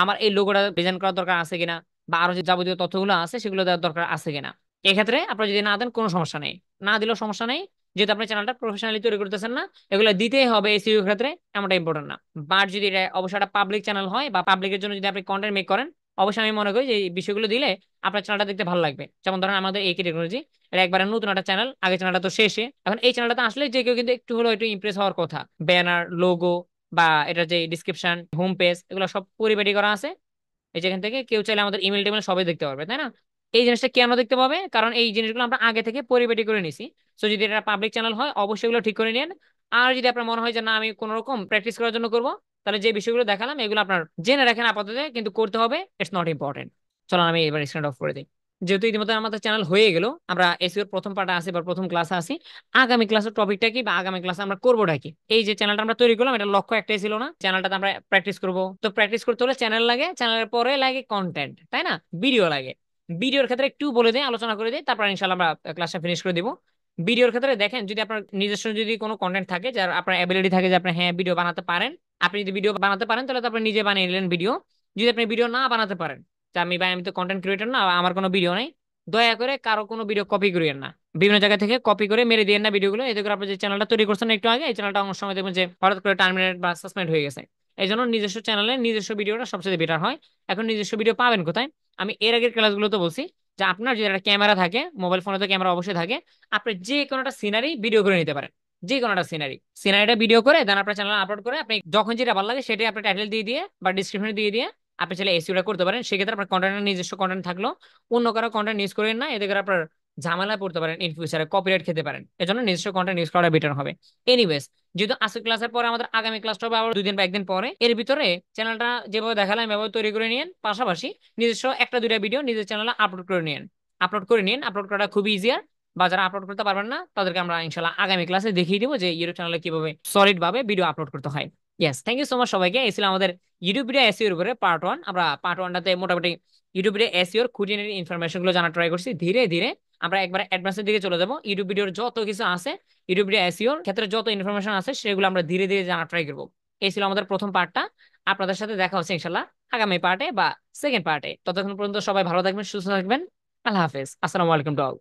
আমার এই লোগোটা ডিজাইন করার দরকার আছে কিনা, বা আরো যে যাবতীয় তথ্যগুলো আছে সেগুলো দেওয়ার দরকার আছে কিনা, এক্ষেত্রে আপনারা যদি না দেন কোনো সমস্যা নেই, না দিলেও সমস্যা নেই। যেহেতু আপনি চ্যানেলটা প্রফেশনালি তৈরি করতেছেন না, এগুলো দিতেই হবে এসইও ক্ষেত্রে, এমনটা ইম্পর্টেন্ট না। বাট যদি এটা অবশ্যই একটা পাবলিক চ্যানেল হয় বা পাবলিকের জন্য যদি আপনি কন্টেন্ট মেক করেন, অবশ্যই আমি মনে করি যে এই বিষয়গুলো দিলে আপনার চ্যানেলটা দেখতে ভালো লাগবে। যেমন ধরেন আমাদের একে টেকনোলজি, এটা একবারে নতুন একটা চ্যানেল, আগে চ্যানেলটা তো শেষে, এখন এই চ্যানেলটাতে আসলে যে কেউ কিন্তু একটু হলো একটু ইমপ্রেস হওয়ার কথা। ব্যানার, লোগো, বা এটা যে ডিসক্রিপশন, হোম পেজ, এগুলো সব পরিপাটি করা আছে। এই যেখান থেকে কেউ চাইলে আমাদের ইমেল টেমেল সবাই দেখতে পারবে, তাই না? এই জিনিসটা কেন দেখতে পাবে? কারণ এই জিনিসগুলো আমরা আগে থেকে পরিপাটি করে নিছি। সো যদি এটা পাবলিক চ্যানেল হয় অবশ্যই এগুলো ঠিক করে নিন। আর যদি আপনার মনে হয় যে না আমি কোনো রকম প্র্যাকটিস করার জন্য করবো, তাহলে যে বিষয়গুলো দেখালাম এগুলো আপনার জেনে রাখেন আপাতত, কিন্তু করতে হবে ইটস নট ইম্পর্টেন্ট। চলো আমি এবার স্ক্রিন অফ করে দিই। যেহেতু ইতিমধ্যে আমাদের চ্যানেল হয়ে গেল, আমরা এসইওর প্রথম পার্টে আসি বা প্রথম ক্লাসে আসি। আগামী ক্লাসের টপিকটা কি বা আগামী ক্লাসে আমরা করবোটা কি? এই যে চ্যানেলটা আমরা তৈরি করলাম, এটা লক্ষ্য একটাই ছিল না, চ্যানেলটাতে আমরা প্র্যাকটিস করব। তো প্র্যাকটিস করতে হলে চ্যানেল লাগে, চ্যানেলের পরে লাগে কন্টেন্ট, তাই না? ভিডিও লাগে। ভিডিওর ক্ষেত্রে একটু বলে দিই, আলোচনা করে দিই, তারপর ইনশাল্লাহ আমরা ক্লাসটা ফিনিশ করে দিব। ভিডিওর ক্ষেত্রে দেখেন, যদি আপনার নিজস্ব যদি কোনো কন্টেন্ট থাকে, যার আপনার অ্যাবিলিটি থাকে যে আপনি হ্যাঁ ভিডিও বানাতে পারেন, আপনি যদি ভিডিও বানাতে পারেন তাহলে তো আপনি নিজে বানিয়ে নিলেন ভিডিও। যদি আপনি ভিডিও না বানাতে পারেন, যে আমি ভাই আমি তো কন্টেন্ট ক্রিয়েটর না, আমার কোনো ভিডিও নাই, দয়া করে কারো কোনো ভিডিও কপি করিয়েন না। বিভিন্ন জায়গা থেকে কপি করে মেরে দিয়েন না ভিডিওগুলো, এতে করে আপনি যে চ্যানেলটা তৈরি করছেন একটু আগে, এই চ্যানেলটা অনেক সময় দেখবেন যে হঠাৎ করে টার্মিনেট বা সাসপেন্ড হয়ে গেছে। এই জন্য নিজস্ব চ্যানেলে নিজস্ব ভিডিওটা সবচেয়ে বেটার হয়। এখন নিজস্ব ভিডিও পাবেন কোথায়? আমি এর আগের ক্লাসগুলোতে বলছি যে আপনার যদি একটা ক্যামেরা থাকে, মোবাইল ফোনে তো ক্যামেরা অবশ্যই থাকে, আপনি যে কোনো একটা সিনারি ভিডিও করে নিতে পারেন। যে কোনো একটা সিনারিটা ভিডিও করে দেন আপনার চ্যানেলে আপলোড করে, আপনি যখন যেটা ভালো লাগে সেটাই আপনি টাইটেল দিয়ে দিয়ে বা ডিসক্রিপশনে দিয়ে দিয়ে আপনি চাইলে এসইওটা করতে পারেন। সেক্ষেত্রে আপনার কন্টেন্টের নিজস্ব কন্টেন্ট থাকলো, অন্য কারো কন্টেন্ট ইউজ করেন না, এতে করে আপনার ঝামেলায় পড়তে পারেন, ইন ফিউচারে কপিরাইট খেতে পারেন। এজন্য নিজস্ব কন্টেন্ট ইউজ করা বেটার হবে। এনিওয়েজ, যেহেতু আজকের ক্লাসের পরে আমাদের আগামী ক্লাসটা হবে আবার 2 দিন বা 1 দিন পরে, এর ভিতরে চ্যানেলটা যেভাবে দেখালাম এভাবে তৈরি করে নিন, পাশাপাশি নিজস্ব একটা দুইটা ভিডিও নিজের চ্যানেলে আপলোড করাটা খুবই ইজিয়ার। বা যারা আপলোড করতে পারবেন না তাদেরকে আমরা ইনশাল্লাহ আগামী ক্লাসে দেখিয়ে দিব যে ইউটিউব চ্যানেলে কিভাবে সলিড ভাবে ভিডিও আপলোড করতে হয়। Yes, thank you so much সবাইকে। এই ছিল আমাদের ইউটিউব ভিডিও এসইও এর উপরে পার্ট 1। আমরা পার্ট 1টাতে মোটামুটি ইউটিউব ভিডিও এসইও এর খুঁটিনাটি ইনফরমেশন গুলো জানা ট্রাই করছি। ধীরে ধীরে আমরা একবার অ্যাডভান্সের দিকে চলে যাব। ইউটিউব ভিডিওর যত কিছু আছে, ইউটিউব ভিডিও এসইও এর ক্ষেত্রে যত ইনফরমেশন আছে সেগুলো আমরা ধীরে ধীরে জানা ট্রাই করবো। এই ছিল আমাদের প্রথম পার্টটা। আপনাদের সাথে দেখা হচ্ছে ইনশাল্লাহ আগামী পার্টে বা সেকেন্ড পার্টে। ততক্ষণ পর্যন্ত সবাই ভালো থাকবেন, সুস্থ থাকবেন। আল্লাহ হাফেজ, আসসালামু আলাইকুম টু অল।